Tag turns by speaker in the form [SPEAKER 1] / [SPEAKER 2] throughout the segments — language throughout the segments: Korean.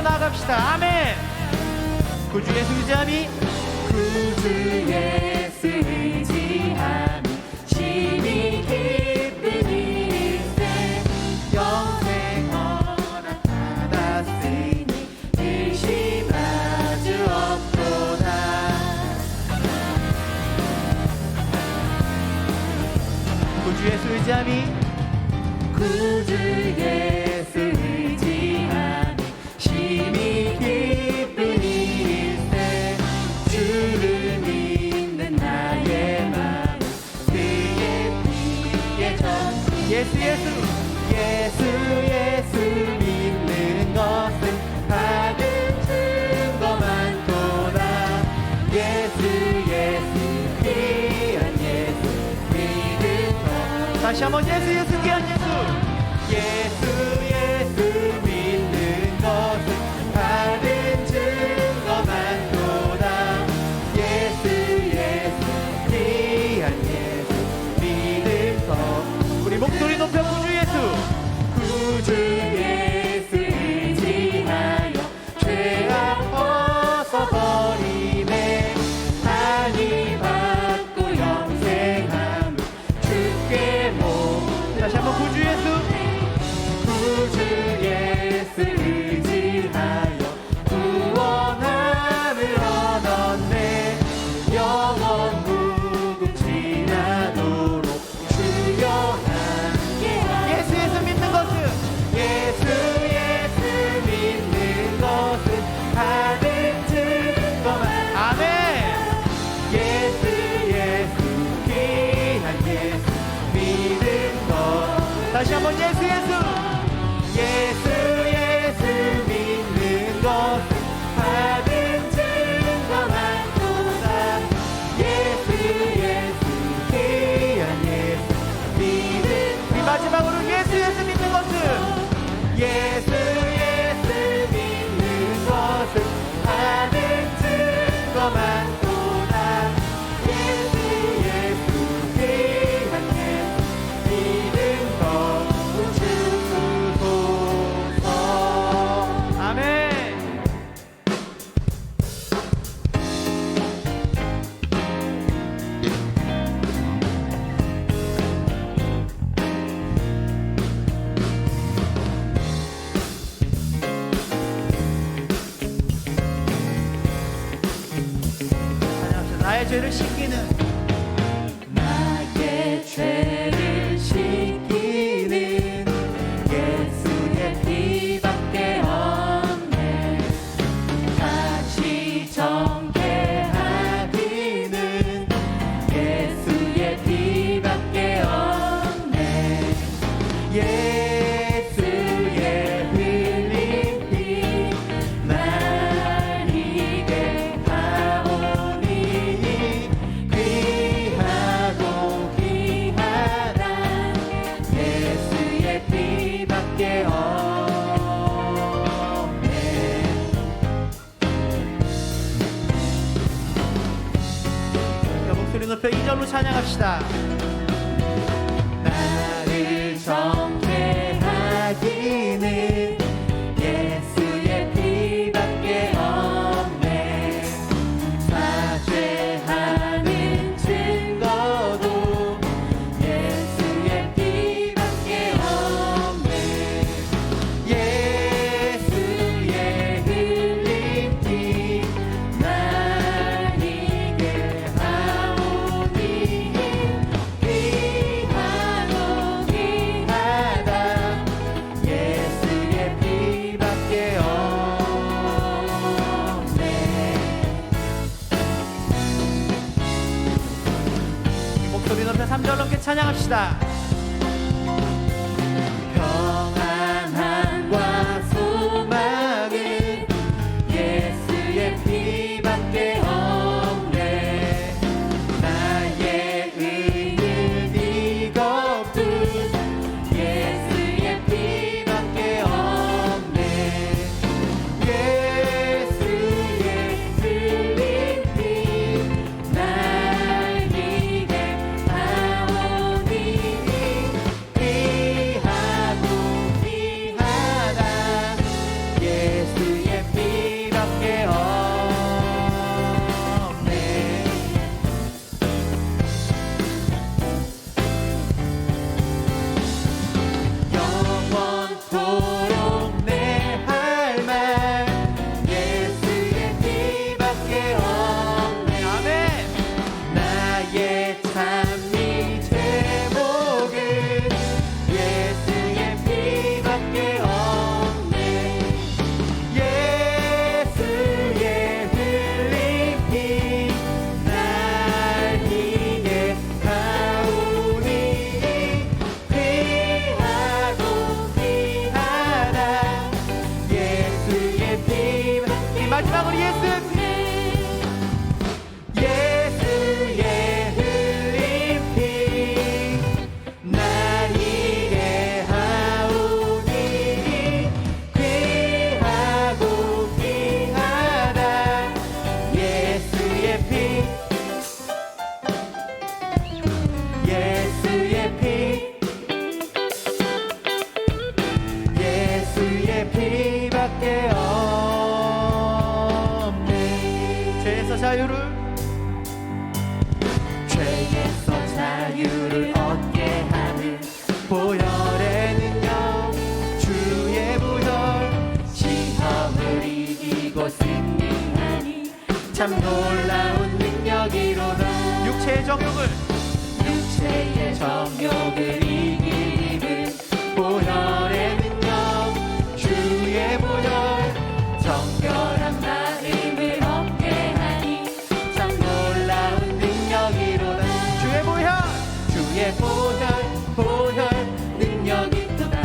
[SPEAKER 1] 나아갑시다. 아멘. 구주 예수 의지함이
[SPEAKER 2] 구주 예수 의지함이 심히 기쁜 일세 영생 허락받았으니 의심하주 없도다.
[SPEAKER 1] 구주 예수 의지함이
[SPEAKER 2] 구주 예수 의지함이 심히 기쁜 일세 주를 믿는 나의 마음 그의 피에 젖은
[SPEAKER 1] 예수
[SPEAKER 2] 믿는 것은 받은 증거 많도다. 예수 귀한 예수 믿음 것.
[SPEAKER 1] 다시 한번 예수 귀한
[SPEAKER 2] 예수 믿는 것은 받은 증거 많도다. 예수 귀한 예수 믿음 것.
[SPEAKER 1] 우리 목소리 높여 구주 예수
[SPEAKER 2] 구주 예수 의지하여 죄악 벗어버리네 하니 받고 영생함을 주께 모.
[SPEAKER 1] 다시 한번 구주 예수
[SPEAKER 2] 의지하여 구원함을 얻었네. 영원 무궁지나도록 주여 함께하라.
[SPEAKER 1] 예수 믿는 것은
[SPEAKER 2] 예수 믿는 것은 받은 증거만.
[SPEAKER 1] 아멘.
[SPEAKER 2] 예수 귀한 예수 믿는 것.
[SPEAKER 1] 다시 한번 예수
[SPEAKER 2] 예수 믿는 것은 받은 증거 많도다. 예수 귀한 예수 믿는
[SPEAKER 1] 우리 마지막으로 예수 믿는 것은
[SPEAKER 2] 예수 믿는 것은 받은 증거 많도다. 예수 귀한 예수 믿는 것 주소서.
[SPEAKER 1] 아멘. 찬양합시다. 나의 죄를 씻기는
[SPEAKER 2] 나의 죄를 씻기는 예수의 피밖에 없네. 다시 정죄하기는 예수의 피밖에 없네. 예수의 흘린 피 날 이게 하오니 귀하고 귀하다. 예수의 피밖에 없네.
[SPEAKER 1] 목소리 높여 2절로 찬양합시다.
[SPEAKER 2] 나를 정죄하기는 예수의 피밖에 없네. 사죄하는 증거도 예수의 피밖에 없네. 예수의 흘린 피 날 이게 하오니 귀하고 귀하다. 예수의 피밖에 없네.
[SPEAKER 1] 목소리 높여 3절 넘게 찬양합시다.
[SPEAKER 2] 평안함과 소망은 예수의 피밖에 없네. 나의 의는 이것뿐 예수의 피밖에 없네. 예수의 흘린 피 날 이게 하오니
[SPEAKER 1] 마지막으로 예수
[SPEAKER 2] 예수의 흘린 피 나에게 하오니 귀하고 귀하다 예수의 피 예수의 피 예수의 피밖에 없네
[SPEAKER 1] 죄에서 자유를
[SPEAKER 2] 죄에서 자유를 얻게 하는 보혈의 능력 주의 보혈 시험을 이기고 승리하니 참 놀라운 능력이로다
[SPEAKER 1] 육체의 정욕을
[SPEAKER 2] 육체의 정욕을 이길 힘은 보혈의 능력 주의 보혈 정결한 마음을 얻게 하니 참 놀라운 능력이로다
[SPEAKER 1] 주의 보혈
[SPEAKER 2] 주의 보혈 보혈 능력이 있도다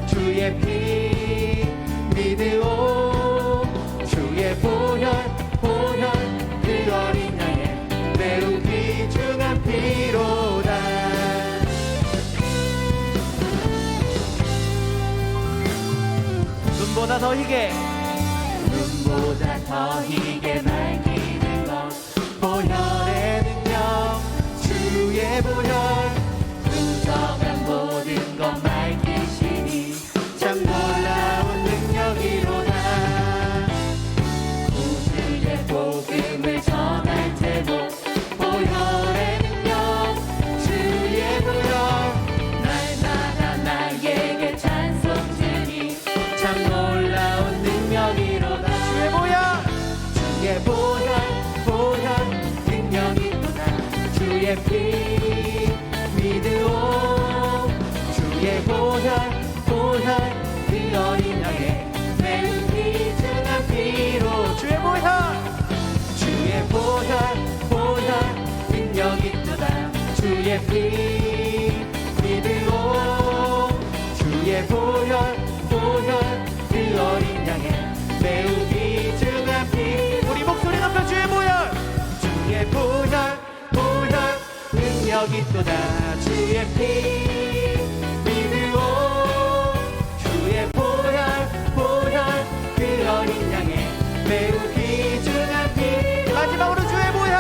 [SPEAKER 2] 주의 피 믿으오 주의 보혈 보혈 그 어린 양의 매우 귀중한 피로다
[SPEAKER 1] 눈보다 더 희게
[SPEAKER 2] 눈보다 더 희게 밝히는 것 보혈의 능력 주의 보혈 부정한 모든 것 밝히시니 참 놀라운 능력이로다 구주의 복음을 전할 때도 보혈의 능력 주의 보혈 날마다 나에게 찬송 주니 참 놀라운 능력이로다
[SPEAKER 1] 주의 보혈
[SPEAKER 2] 주의 보혈 보혈 능력이 또다 주의 피 믿으오 주의 보혈 보혈 그 어린 양의 매우 귀중한 피로
[SPEAKER 1] 주의 보혈
[SPEAKER 2] 주의 보혈 보혈 능력이 또다 주의 피 믿으오 주의 보혈 보혈 그 어린 양의 매우 귀중한 피
[SPEAKER 1] 우리 목소리 높여 주의 보혈
[SPEAKER 2] 주의 보혈 보혈 능력이 또다 주의 피 믿으오 주의 보혈 보혈 그 어린 양의 매우 귀중한 피
[SPEAKER 1] 마지막으로 주의 보혈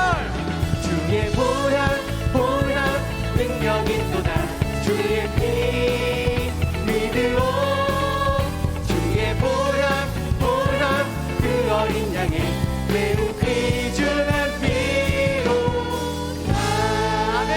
[SPEAKER 2] 주의 보혈 보혈 능력이 또다 주의 피 믿으오 주의 보혈 보혈 그 어린 양의 매우 귀중한 피로
[SPEAKER 1] 아멘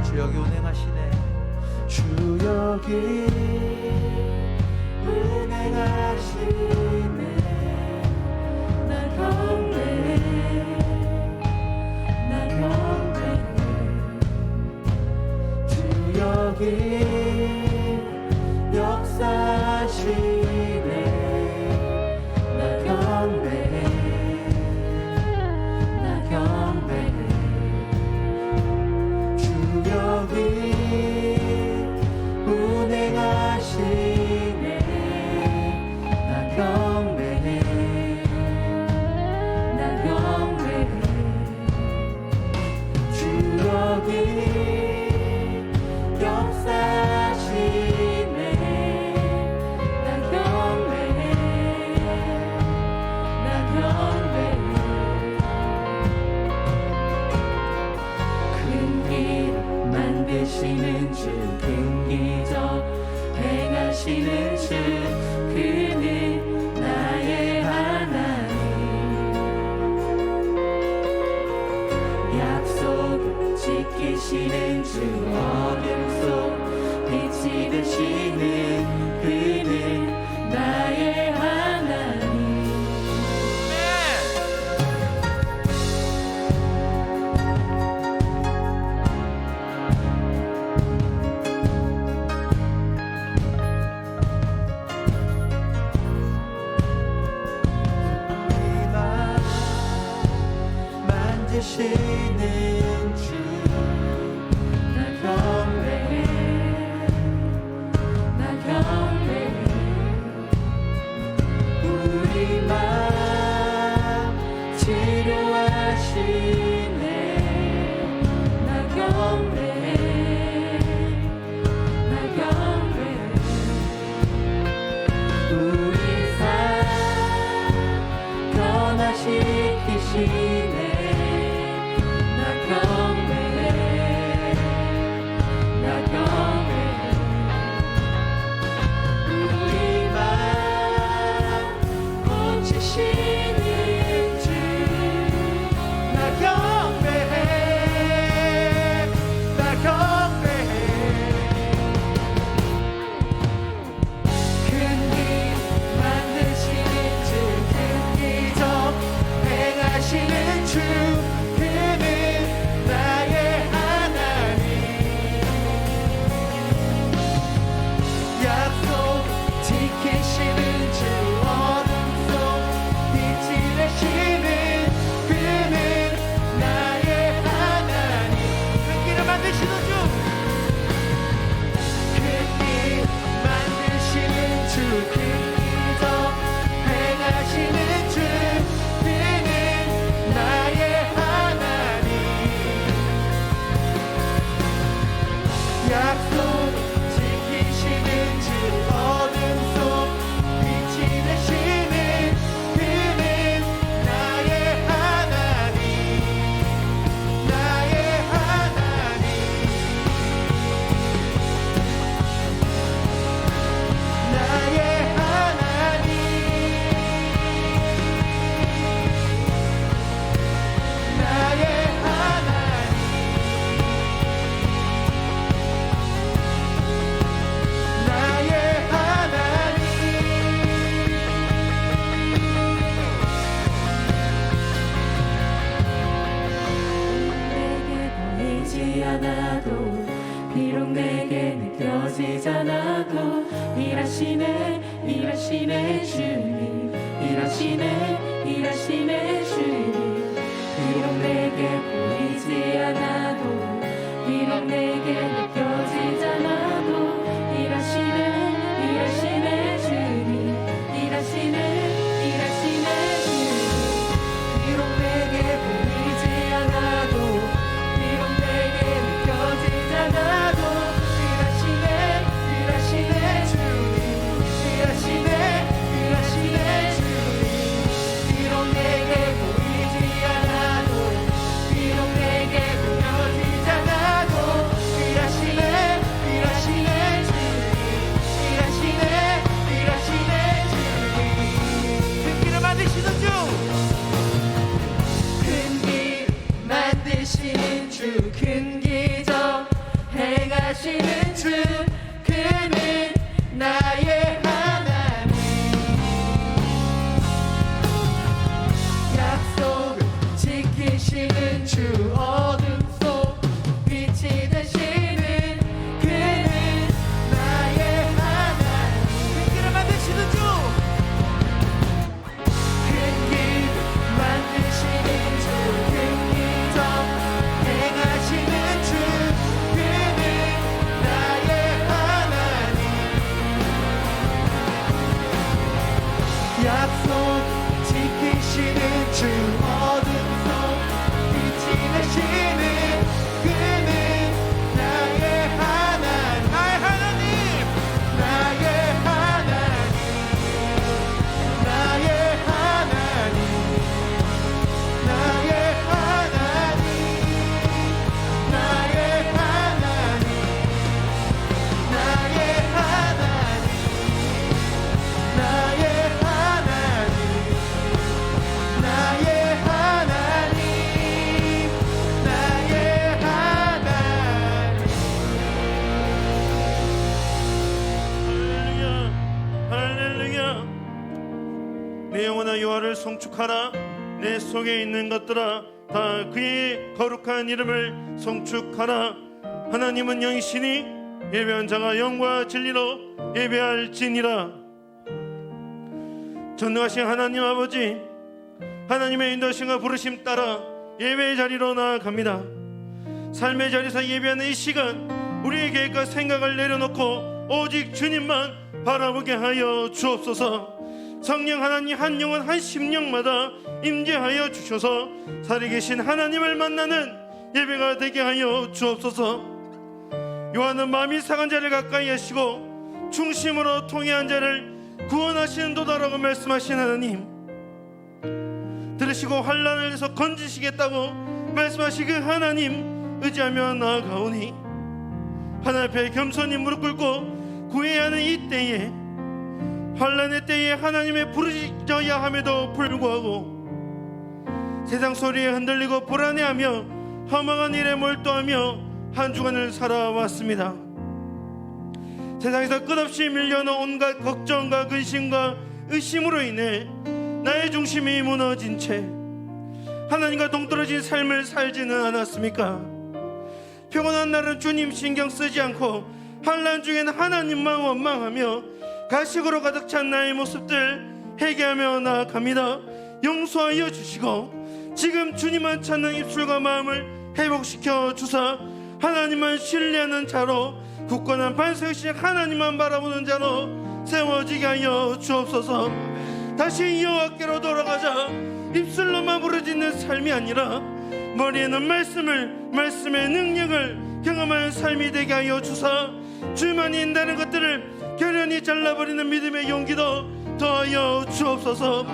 [SPEAKER 1] 주 여기 운행하시네
[SPEAKER 2] 주 여기 운행하시네 나 경배해 나 경배해 주 여기 역사하시네 나 경배해 나 경배해 주 여기 운행하시네 나 경배해 나 경배해 주 여기 역사하시네 나 경배해 나 경배해 큰 길 만드시는 주 큰 기적 행하시는 주 그는 나의 하나님 약속 지키시는 주 어둠 속 빛이 되시는 그는 나의 대신하시는 주 나 경배해 나 경배해 우리 맘 치료하시네 나 경배해 나 경배해 우리 삶 변화시키시네 나 경배해 나 경배해 우리 맘 고치시는 주 나 경배해 나 경배해 큰일 만드시는 주 큰 기적 행하시는 주 그는 나의 하나님 약속 지키시는 주 어둠 속 빛이 되시는 그는 나의 하나님 큰 길을 만드시는 주 큰 길 만드시는 주 큰 기적 행하시는 주 그는 나의 하나님 약속 지키시는 주 어둠 속 빛이 되시는 그는 나의 하나님 나의 하나님 나의 하나님 나의 하나님 나의 하나님 내게 보이지 않아도 비록 내게 느껴지지 않아도 일하시네 일하시네 주님 일하시네 일하시네 주님 비록 내게 보이지 않아도 비록 내게 느껴지지 않아도 일하시네 일하시네 주님 일하시네 일하시네 주님 비록 내게 보이지 않아도 비록 내게 느껴지지 않아도 일하시네 일하시네 주님 일하시네 일하시네 주님 비록 내게 보이지 않아도 비록 내게 느껴지지 않아도 일하시네 일하시네 주님 일하시네 일하시네 주님 큰 길을 만드시는 주 큰 길 만드시는 주 큰 기적 행하시는 주 그는 나의 하나님 약속을 지키시는 주 어둠 속 빛이 되시는 그는 나의 하나님 큰 길을 만드시는 주 큰 길 만드시는 주 큰 기적 행하시는 주 그는 나의 하나님 약속 지키시는 주 어둠 속 빛이 되시는 그는 나의 하나님 나의 하나님 나의 하나님 나의 하나님 나의 하나님 나의 하나님 나의 하나님 나의 하나님 나의 하나님 나의 하나님
[SPEAKER 3] 할렐루야 내 영혼아 여호와를 송축하라 내 속에 있는 것들아 다 그의 거룩한 이름을 송축하라 하나님은 영이시니 예배한 자가 영과 진리로 예배할지니라 전능하신 하나님 아버지 하나님의 인도하심과 부르심 따라 예배의 자리로 나아갑니다. 삶의 자리에서 예배하는 이 시간, 우리의 계획과 생각을 내려놓고 오직 주님만 바라보게 하여 주옵소서. 성령 하나님, 한 영혼 한 심령마다 임재하여 주셔서 살아계신 하나님을 만나는 예배가 되게 하여 주옵소서. 요한은 마음이 상한 자를 가까이 하시고 중심으로 통회한 자를 구원하시는 도다라고 말씀하신 하나님, 들으시고 환난에서 건지시겠다고 말씀하신 그 하나님 의지하며 나아가오니, 하나님 앞에 겸손히 무릎 꿇고 구해야 하는 이 때에, 환난의 때에 하나님의 부르짖어야 함에도 불구하고 세상 소리에 흔들리고 불안해하며 허망한 일에 몰두하며 한 주간을 살아왔습니다. 세상에서 끝없이 밀려오는 온갖 걱정과 근심과 의심으로 인해 나의 중심이 무너진 채 하나님과 동떨어진 삶을 살지는 않았습니까? 평온한 날은 주님 신경 쓰지 않고 환난 중에는 하나님만 원망하며 가식으로 가득 찬 나의 모습들 회개하며 나아갑니다. 용서하여 주시고 지금 주님만 찾는 입술과 마음을 회복시켜 주사 하나님만 신뢰하는 자로, 굳건한 반석이신 하나님만 바라보는 자로 세워지게 하여 주옵소서. 다시 여호와께로 돌아가자 입술로만 부르짖는 삶이 아니라 머리에는 말씀의 능력을 경험하는 삶이 되게 하여 주사 주만이 인다는 것들을 결연히 잘라버리는 믿음의 용기도 더하여 주옵소서.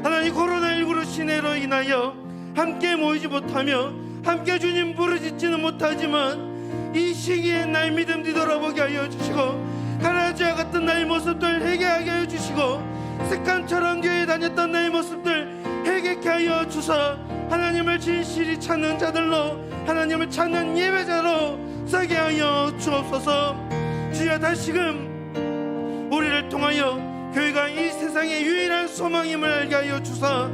[SPEAKER 3] 하나님, 코로나19로 시내로 인하여 함께 모이지 못하며 함께 주님 부르짖지는 못하지만 이 시기에 나의 믿음 뒤돌아보게 하여 주시고 가라지와 같은 나의 모습들 회개하게 하여 주시고 습관처럼 교회에 다녔던 나의 모습들 회개케 하여 주사 하나님을 진실히 찾는 자들로, 하나님을 찾는 예배자로 서게 하여 주옵소서. 주여, 다시금 우리를 통하여 교회가 이 세상의 유일한 소망임을 알게 하여 주사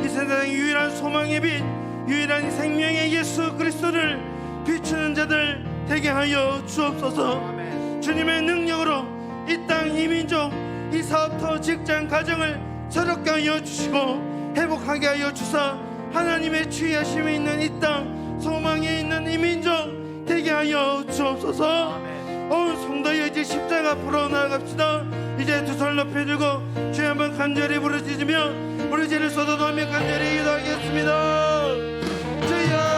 [SPEAKER 3] 이 세상의 유일한 소망의 빛, 유일한 생명의 예수 그리스도를 비추는 자들 되게 하여 주옵소서. 주님의 능력으로 이 땅, 이 민족, 이 사업터, 직장, 가정을 새롭게 하여 주시고 회복하게 하여 주사 하나님의 취하심이 있는 이 땅, 소망에 있는 이 민족 되게 하여 주옵소서. 온 성도여, 이제 십자가 앞으로 나아갑시다. 이제 두 손 높이 들고 주여 한번 간절히 부르짖으며 우리 죄를 쏟아놓으며 간절히 기도하겠습니다. 주여,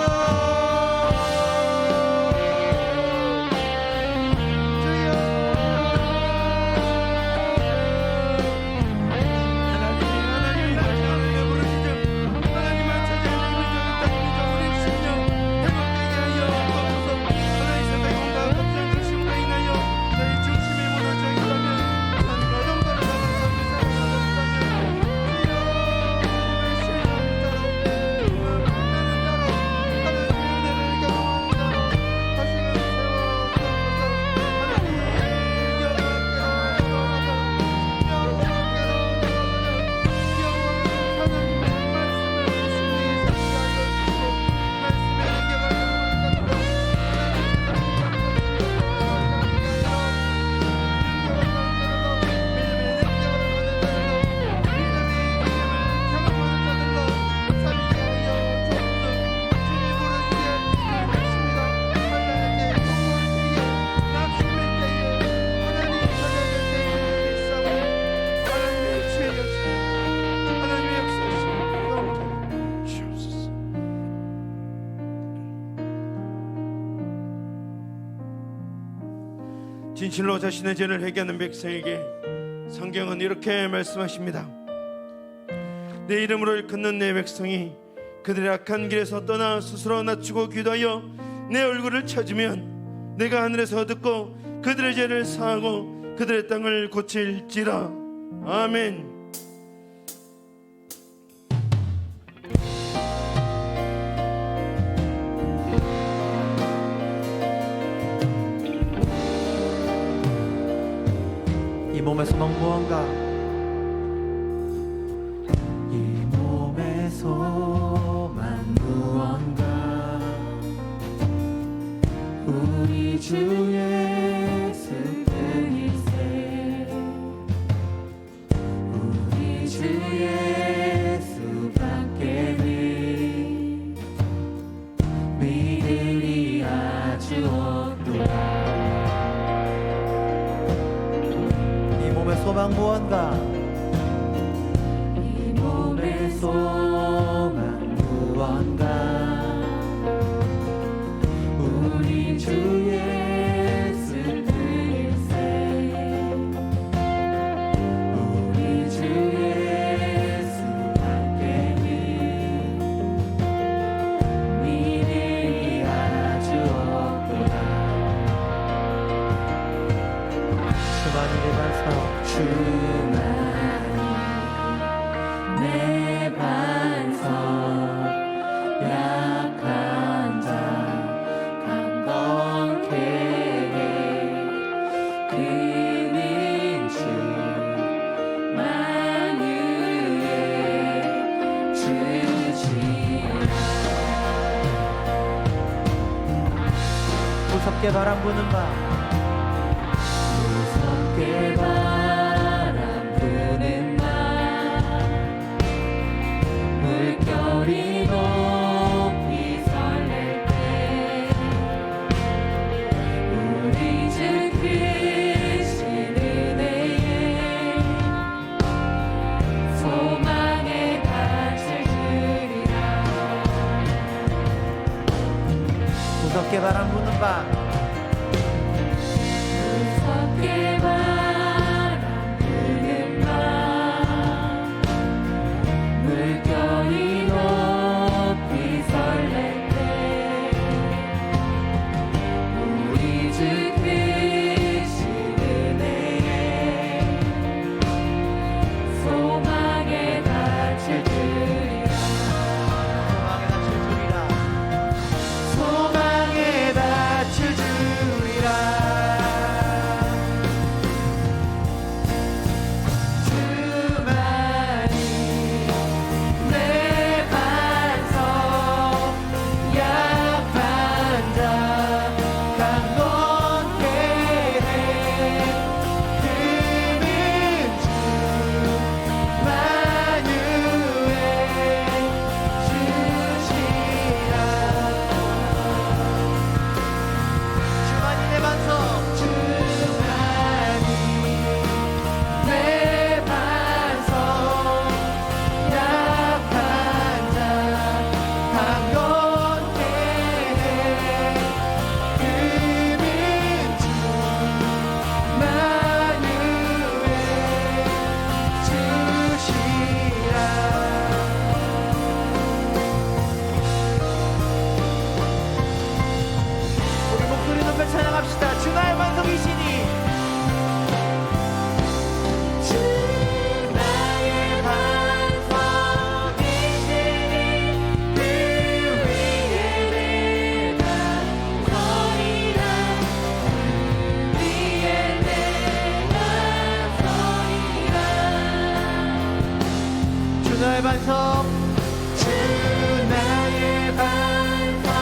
[SPEAKER 3] 진실로 자신의 죄를 회개하는 백성에게 성경은 이렇게 말씀하십니다. 내 이름으로 일컫는 내 백성이 그들의 악한 길에서 떠나 스스로 낮추고 기도하여 내 얼굴을 찾으면 내가 하늘에서 듣고 그들의 죄를 사하고 그들의 땅을 고칠지라. 아멘.
[SPEAKER 1] 이 몸의 소망 무언가?
[SPEAKER 2] 이 몸의 소망 무언가? 우리 주 예수 그리스도의 우리 주 예수밖에는 소망 무언가 이 몸의 소망 무언가 우리 주 예수 그리스도의 우리 주 예수 함께니 미래이 아주 없도다. 주만이 내 반석 주만이 내 반석 약한 자 강건케 해 그는 주 만유의 주시라. 무섭게 바람 부는 밤 무섭게 바람 부는 밤 물결이 높이 설렐 때 우리 주 크신 은혜에 소망의 닻을 들이라. 무섭게 바람 부는 밤 무섭게 바람 부는 밤 물결이 높이 설렐 때 우리 주 크신 은혜에 소망의 닻을 들이라. 소망의 닻을 주리라. 주만이 내 반석 약한 자 강건케 해 그는 주 만유의 주시라. 주만이 내 반석 주만이 내 반석 약한 자 강건케 해 그는 주 만유의 주시라. 우리 목소리 높여 찬양합시다. 주 나의 반석이시니 주 나의 반석이시니 그 위에 내가 서리라. 그 위에 내가 서리라. 주 나의 반석 주 나의 반석이시니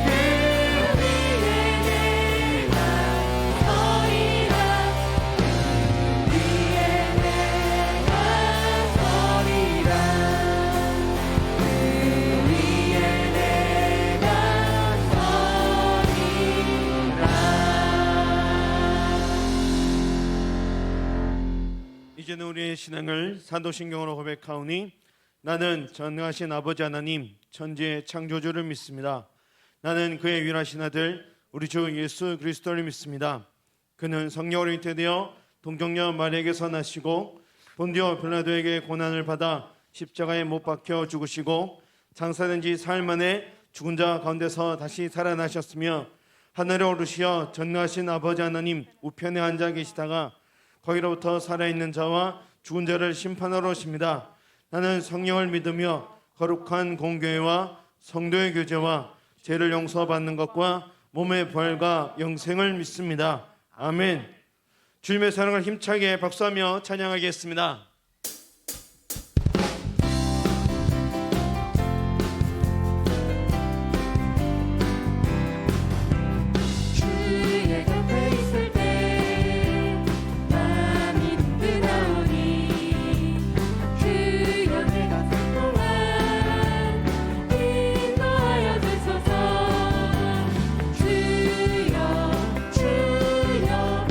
[SPEAKER 2] 그 위에 내가 서리라. 그 위에 내가 서리라. 그 위에 내가 서리라.
[SPEAKER 3] 이제는 우리의 신앙을 사도신경으로 고백하오니 나는 전능하신 아버지 하나님 천지의 창조주를 믿습니다. 나는 그의 유일하신 아들 우리 주 예수 그리스도를 믿습니다. 그는 성령으로 잉태되어 동정녀 마리아에게서 나시고 본디오 빌라도에게 고난을 받아 십자가에 못 박혀 죽으시고 장사된 지 사흘 만에 죽은 자 가운데서 다시 살아나셨으며 하늘에 오르시어 전능하신 아버지 하나님 우편에 앉아 계시다가 거기로부터 살아있는 자와 죽은 자를 심판하러 오십니다. 나는 성령을 믿으며 거룩한 공교회와 성도의 교제와 죄를 용서받는 것과 몸의 부활과 영생을 믿습니다. 아멘. 주님의 사랑을 힘차게 박수하며 찬양하겠습니다.
[SPEAKER 2] 주의 곁에 있을 때 마음이 든든하오니 주여 내가 살 동안 인도하여 주소서. 주여 주여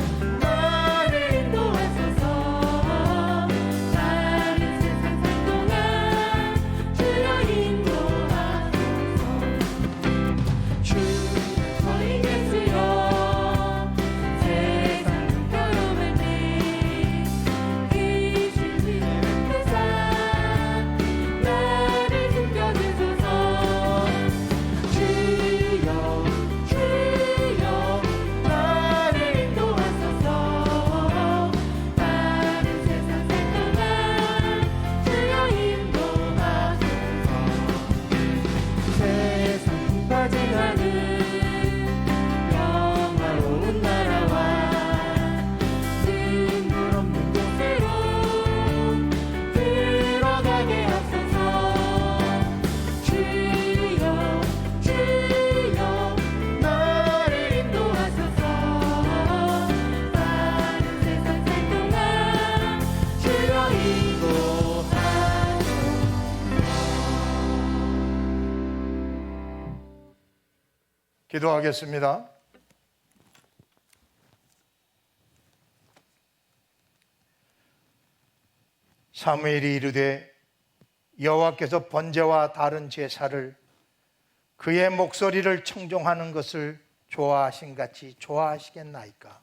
[SPEAKER 4] 기도하겠습니다. 사무엘이 이르되 여호와께서 번제와 다른 제사를 그의 목소리를 청종하는 것을 좋아하신 같이 좋아하시겠나이까.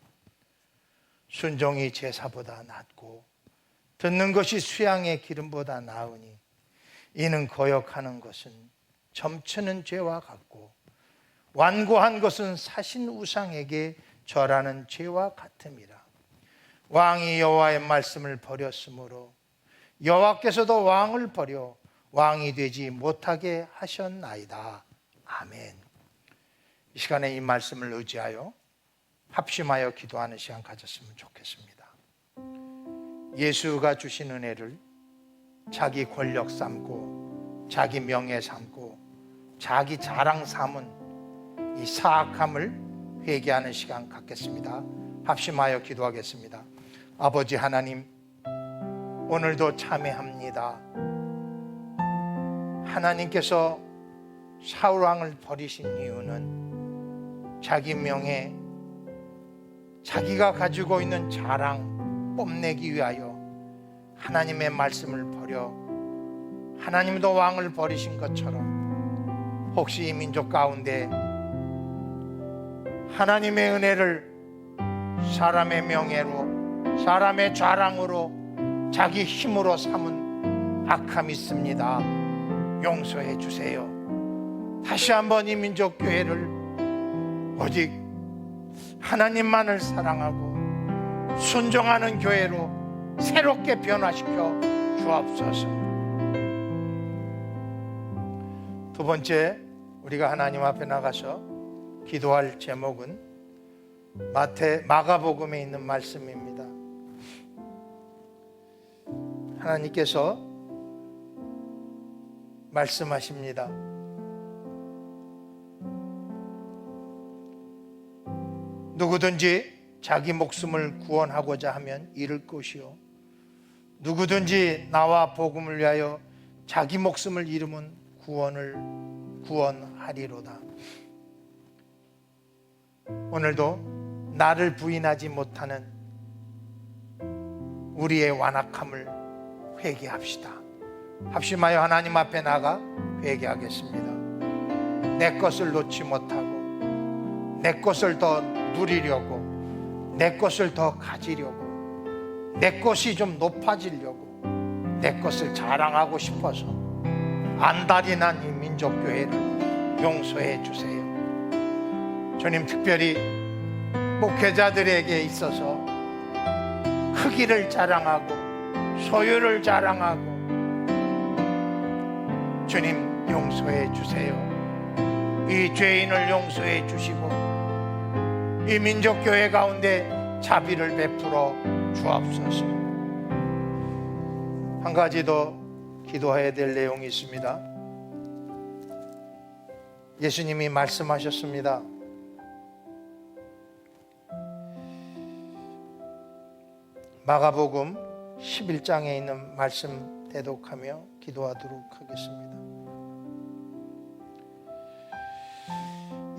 [SPEAKER 4] 순종이 제사보다 낫고 듣는 것이 수양의 기름보다 나으니 이는 거역하는 것은 점치는 죄와 같고 완고한 것은 사신 우상에게 절하는 죄와 같음이라. 왕이 여호와의 말씀을 버렸으므로 여호와께서도 왕을 버려 왕이 되지 못하게 하셨나이다. 아멘. 이 시간에 이 말씀을 의지하여 합심하여 기도하는 시간 가졌으면 좋겠습니다. 예수가 주신 은혜를 자기 권력 삼고 자기 명예 삼고 자기 자랑 삼은 이 사악함을 회개하는 시간 갖겠습니다. 합심하여 기도하겠습니다. 아버지 하나님, 오늘도 참회합니다. 하나님께서 사울 왕을 버리신 이유는 자기 명예, 자기가 가지고 있는 자랑 뽐내기 위하여 하나님의 말씀을 버려 하나님도 왕을 버리신 것처럼 혹시 이 민족 가운데 하나님의 은혜를 사람의 명예로, 사람의 자랑으로, 자기 힘으로 삼은 악함이 있습니다. 용서해 주세요. 다시 한번 이 민족교회를 오직 하나님만을 사랑하고 순종하는 교회로 새롭게 변화시켜 주옵소서. 두 번째, 우리가 하나님 앞에 나가서 기도할 제목은 마가복음에 있는 말씀입니다. 하나님께서 말씀하십니다. 누구든지 자기 목숨을 구원하고자 하면 잃을 것이요 누구든지 나와 복음을 위하여 자기 목숨을 잃으면 구원하리로다. 오늘도 나를 부인하지 못하는 우리의 완악함을 회개합시다. 합심하여 하나님 앞에 나가 회개하겠습니다. 내 것을 놓지 못하고 내 것을 더 누리려고, 내 것을 더 가지려고, 내 것이 좀 높아지려고, 내 것을 자랑하고 싶어서 안달이 난 이 민족교회를 용서해 주세요. 주님, 특별히 목회자들에게 있어서 크기를 자랑하고 소유를 자랑하고, 주님 용서해 주세요. 이 죄인을 용서해 주시고 이 민족교회 가운데 자비를 베풀어 주옵소서. 한 가지 더 기도해야 될 내용이 있습니다. 예수님이 말씀하셨습니다. 마가복음 11장에 있는 말씀 대독하며 기도하도록 하겠습니다.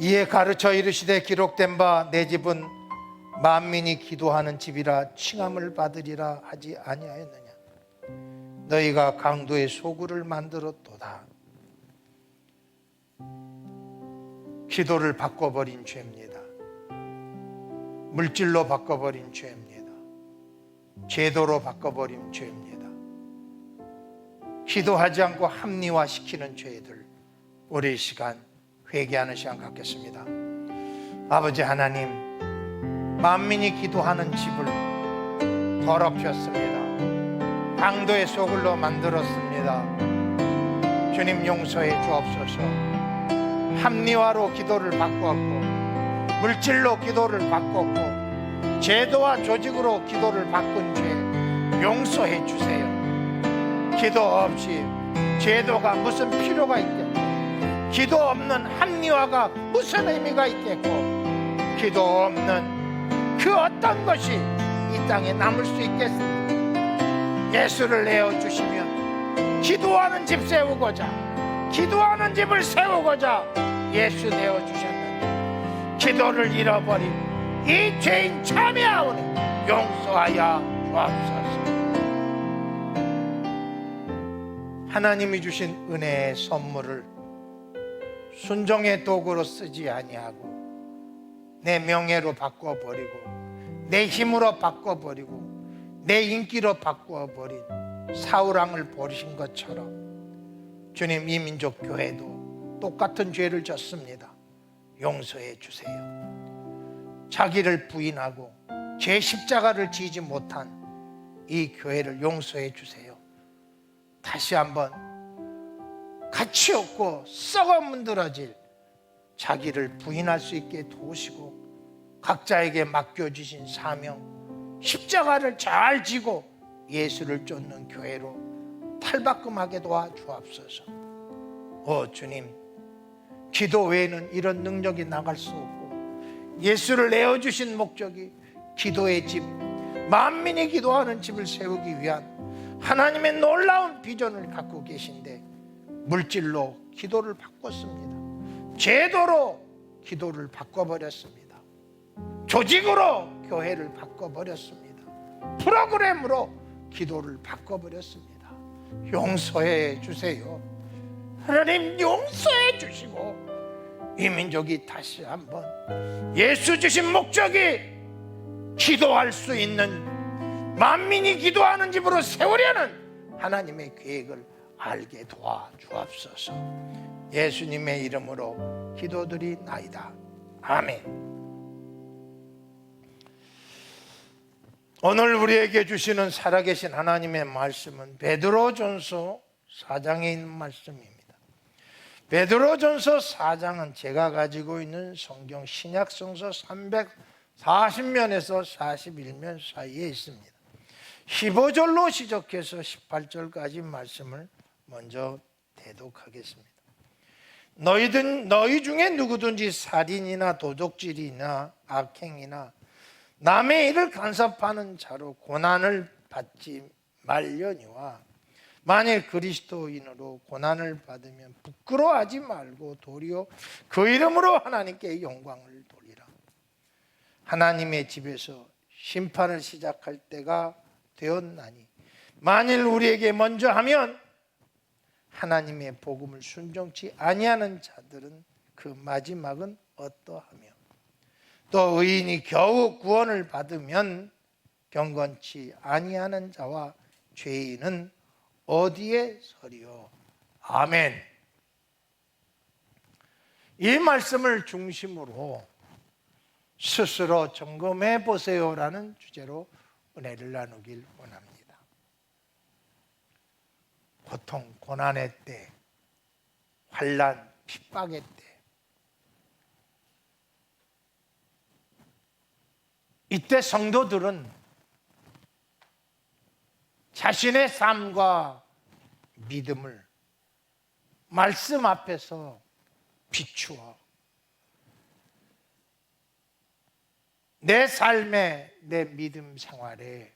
[SPEAKER 4] 이에 가르쳐 이르시되 기록된 바 내 집은 만민이 기도하는 집이라 칭함을 받으리라 하지 아니하였느냐. 너희가 강도의 소굴을 만들었도다. 기도를 바꿔버린 죄입니다. 물질로 바꿔버린 죄입니다. 제도로 바꿔버린 죄입니다. 기도하지 않고 합리화시키는 죄들, 우리 이 시간 회개하는 시간 갖겠습니다. 아버지 하나님, 만민이 기도하는 집을 더럽혔습니다. 강도의 소굴로 만들었습니다. 주님 용서해 주옵소서. 합리화로 기도를 바꾸었고 물질로 기도를 바꿨고 제도와 조직으로 기도를 바꾼 죄 용서해 주세요. 기도 없이 제도가 무슨 필요가 있겠고, 기도 없는 합리화가 무슨 의미가 있겠고, 기도 없는 그 어떤 것이 이 땅에 남을 수 있겠습니까? 예수를 내어주시면 기도하는 집 세우고자, 기도하는 집을 세우고자 예수 내어주셨는데 기도를 잃어버린 이 죄인 참여하오니 용서하여 주옵소서. 하나님이 주신 은혜의 선물을 순종의 도구로 쓰지 아니하고 내 명예로 바꿔버리고 내 힘으로 바꿔버리고 내 인기로 바꿔버린 사울왕을 버리신 것처럼 주님, 이 민족 교회도 똑같은 죄를 졌습니다. 용서해 주세요. 자기를 부인하고 제 십자가를 지지 못한 이 교회를 용서해 주세요. 다시 한번 가치 없고 썩어 문드러질 자기를 부인할 수 있게 도우시고 각자에게 맡겨주신 사명, 십자가를 잘 지고 예수를 쫓는 교회로 탈바꿈하게 도와 주옵소서. 주님, 기도 외에는 이런 능력이 나갈 수 없고 예수를 내어주신 목적이 기도의 집, 만민이 기도하는 집을 세우기 위한 하나님의 놀라운 비전을 갖고 계신데 물질로 기도를 바꿨습니다. 제도로 기도를 바꿔버렸습니다. 조직으로 교회를 바꿔버렸습니다. 프로그램으로 기도를 바꿔버렸습니다. 용서해 주세요. 하나님, 용서해 주시고 이 민족이 다시 한번 예수 주신 목적이 기도할 수 있는, 만민이 기도하는 집으로 세우려는 하나님의 계획을 알게 도와 주옵소서. 예수님의 이름으로 기도드리나이다. 아멘. 오늘 우리에게 주시는 살아계신 하나님의 말씀은 베드로전서 4장에 있는 말씀입니다. 베드로전서 4장은 제가 가지고 있는 성경 신약성서 340면에서 41면 사이에 있습니다. 15절로 시작해서 18절까지 말씀을 먼저 대독하겠습니다. 너희 중에 누구든지 살인이나 도둑질이나 악행이나 남의 일을 간섭하는 자로 고난을 받지 말려니와 만일 그리스도인으로 고난을 받으면 부끄러워하지 말고 도리어 그 이름으로 하나님께 영광을 돌리라. 하나님의 집에서 심판을 시작할 때가 되었나니 만일 우리에게 먼저 하면 하나님의 복음을 순종치 아니하는 자들은 그 마지막은 어떠하며 또 의인이 겨우 구원을 받으면 경건치 아니하는 자와 죄인은 어디에 서리요. 아멘. 이 말씀을 중심으로 스스로 점검해 보세요라는 주제로 은혜를 나누길 원합니다. 고통, 고난의 때, 환난, 핍박의 때, 이때 성도들은 자신의 삶과 믿음을 말씀 앞에서 비추어 내 삶에, 내 믿음 생활에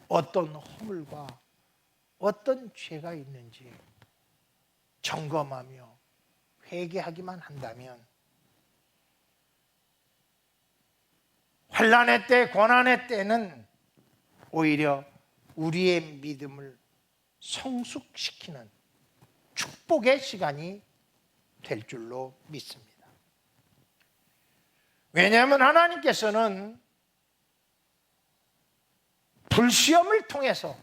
[SPEAKER 4] 어떤 허물과 어떤 죄가 있는지 점검하며 회개하기만 한다면 환난의 때, 고난의 때는 오히려 우리의 믿음을 성숙시키는 축복의 시간이 될 줄로 믿습니다. 왜냐하면 하나님께서는 불시험을 통해서,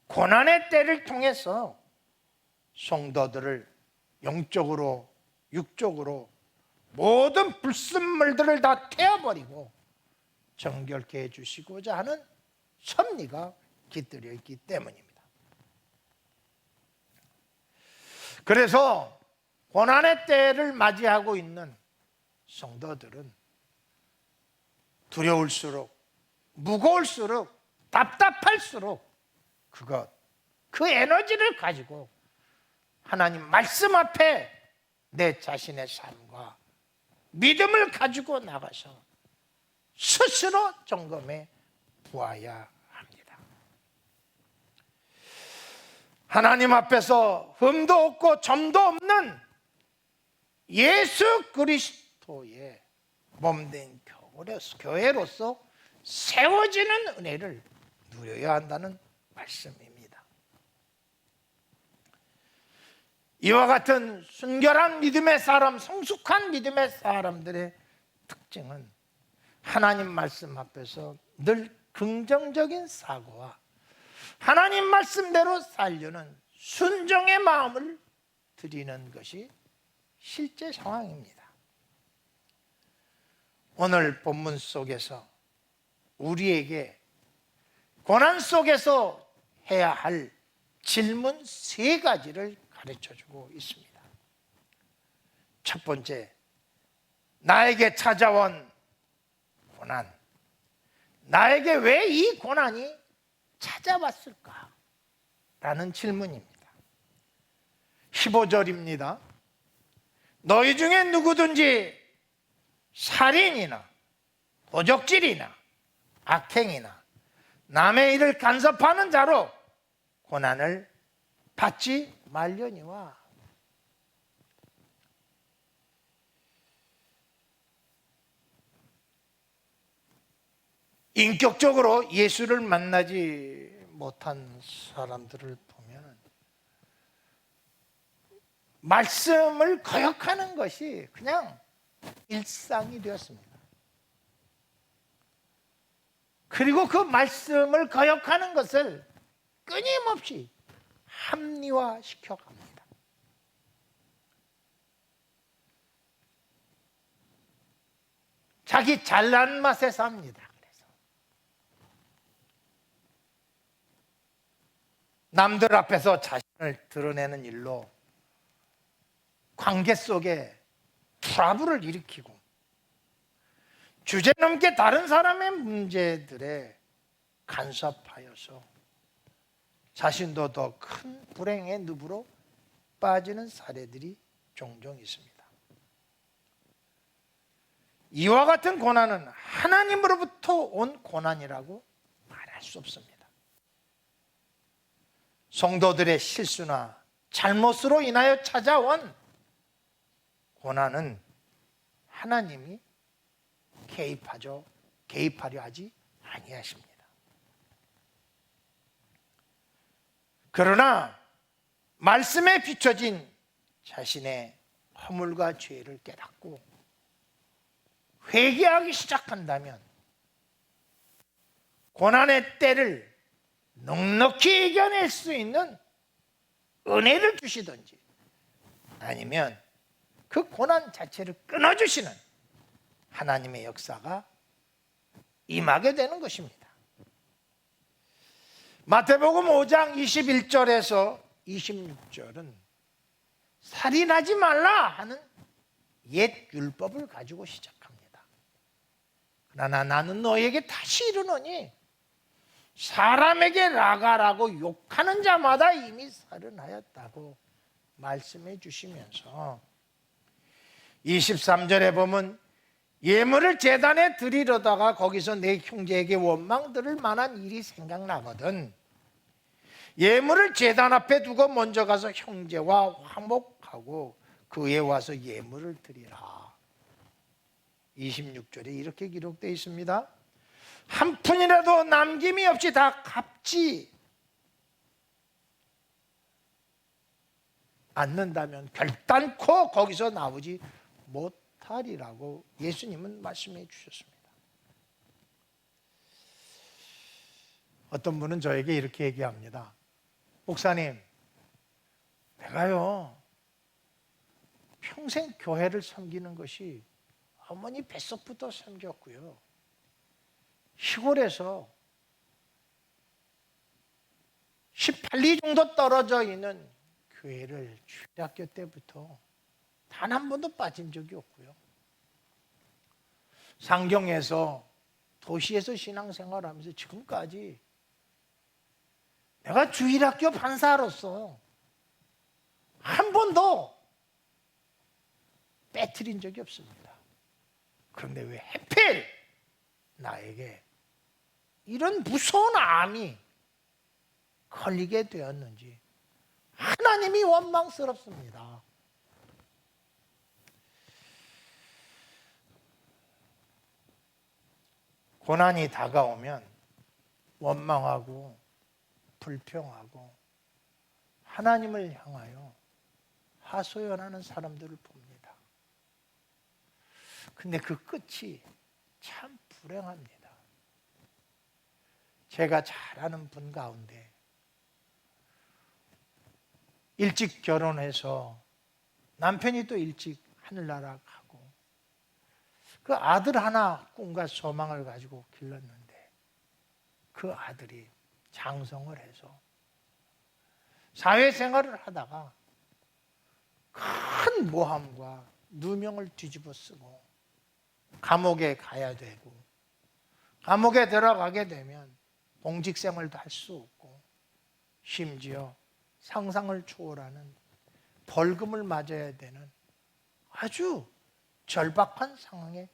[SPEAKER 4] 고난의 때를 통해서 성도들을 영적으로, 육적으로 모든 불순물들을 다 태워버리고 정결케 해주시고자 하는 섭리가 깃들여 있기 때문입니다. 그래서 고난의 때를 맞이하고 있는 성도들은 두려울수록, 무거울수록, 답답할수록 그 에너지를 가지고 하나님 말씀 앞에 내 자신의 삶과 믿음을 가지고 나가서 스스로 점검해 보아야 합니다. 하나님 앞에서 흠도 없고 점도 없는 예수 그리스도의 몸된 교회로서 세워지는 은혜를 누려야 한다는 말씀입니다. 이와 같은 순결한 믿음의 사람, 성숙한 믿음의 사람들의 특징은 하나님 말씀 앞에서 늘 긍정적인 사고와 하나님 말씀대로 살려는 순종의 마음을 드리는 것이 실제 상황입니다. 오늘 본문 속에서 우리에게 고난 속에서 해야 할 질문 3가지를 가르쳐주고 있습니다. 첫 번째, 나에게 찾아온 고난, 나에게 왜 이 고난이 찾아왔을까? 라는 질문입니다. 15절입니다. 너희 중에 누구든지 살인이나 도적질이나 악행이나 남의 일을 간섭하는 자로 고난을 받지 말려니와. 인격적으로 예수를 만나지 못한 사람들을 보면 말씀을 거역하는 것이 그냥 일상이 되었습니다. 그리고 그 말씀을 거역하는 것을 끊임없이 합리화시켜 갑니다. 자기 잘난 맛에 삽니다. 그래서 남들 앞에서 자신을 드러내는 일로 관계 속에 트러블을 일으키고 주제넘게 다른 사람의 문제들에 간섭하여서 자신도 더 큰 불행의 늪으로 빠지는 사례들이 종종 있습니다. 이와 같은 고난은 하나님으로부터 온 고난이라고 말할 수 없습니다. 성도들의 실수나 잘못으로 인하여 찾아온 고난은 하나님이 개입하려 하지 아니하십니다. 그러나 말씀에 비춰진 자신의 허물과 죄를 깨닫고 회개하기 시작한다면 고난의 때를 넉넉히 이겨낼 수 있는 은혜를 주시든지 아니면 그 고난 자체를 끊어주시는 하나님의 역사가 임하게 되는 것입니다. 마태복음 5장 21절에서 26절은 살인하지 말라 하는 옛 율법을 가지고 시작합니다. 그러나 나는 너에게 다시 이르노니 사람에게 라가라고 욕하는 자마다 이미 살인하였다고 말씀해 주시면서 23절에 보면 예물을 제단에 드리려다가 거기서 내 형제에게 원망 들을 만한 일이 생각나거든 예물을 제단 앞에 두고 먼저 가서 형제와 화목하고 그에 와서 예물을 드리라. 26절에 이렇게 기록되어 있습니다. 한 푼이라도 남김이 없이 다 갚지 않는다면 결단코 거기서 나오지 못하리라고 예수님은 말씀해 주셨습니다. 어떤 분은 저에게 이렇게 얘기합니다. 목사님, 내가요 평생 교회를 섬기는 것이 어머니 뱃속부터 섬겼고요 시골에서 18리 정도 떨어져 있는 교회를 주일학교 때부터 단 한 번도 빠진 적이 없고요 상경에서 도시에서 신앙생활하면서 지금까지 내가 주일학교 판사로서 한 번도 빼뜨린 적이 없습니다. 그런데 왜 하필 나에게 이런 무서운 암이 걸리게 되었는지 하나님이 원망스럽습니다. 고난이 다가오면 원망하고 불평하고 하나님을 향하여 하소연하는 사람들을 봅니다. 근데 그 끝이 참 불행합니다. 제가 잘 아는 분 가운데 일찍 결혼해서 남편이 또 일찍 하늘나라 가고 그 아들 하나 꿈과 소망을 가지고 길렀는데 그 아들이 장성을 해서 사회생활을 하다가 큰 모함과 누명을 뒤집어 쓰고 감옥에 가야 되고 감옥에 들어가게 되면 공직생활도 할 수 없고 심지어 상상을 초월하는 벌금을 맞아야 되는 아주 절박한 상황에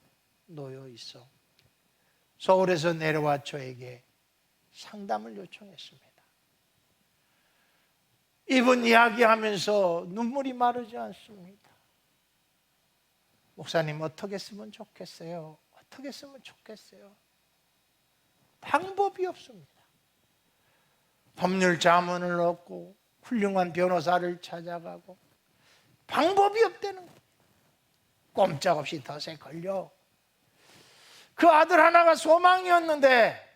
[SPEAKER 4] 놓여 있어 서울에서 내려와 저에게 상담을 요청했습니다. 이분 이야기하면서 눈물이 마르지 않습니다. 목사님, 어떻게 했으면 좋겠어요? 어떻게 했으면 좋겠어요? 방법이 없습니다. 법률 자문을 얻고 훌륭한 변호사를 찾아가고 방법이 없다는 거예요. 꼼짝없이 덫에 걸려. 그 아들 하나가 소망이었는데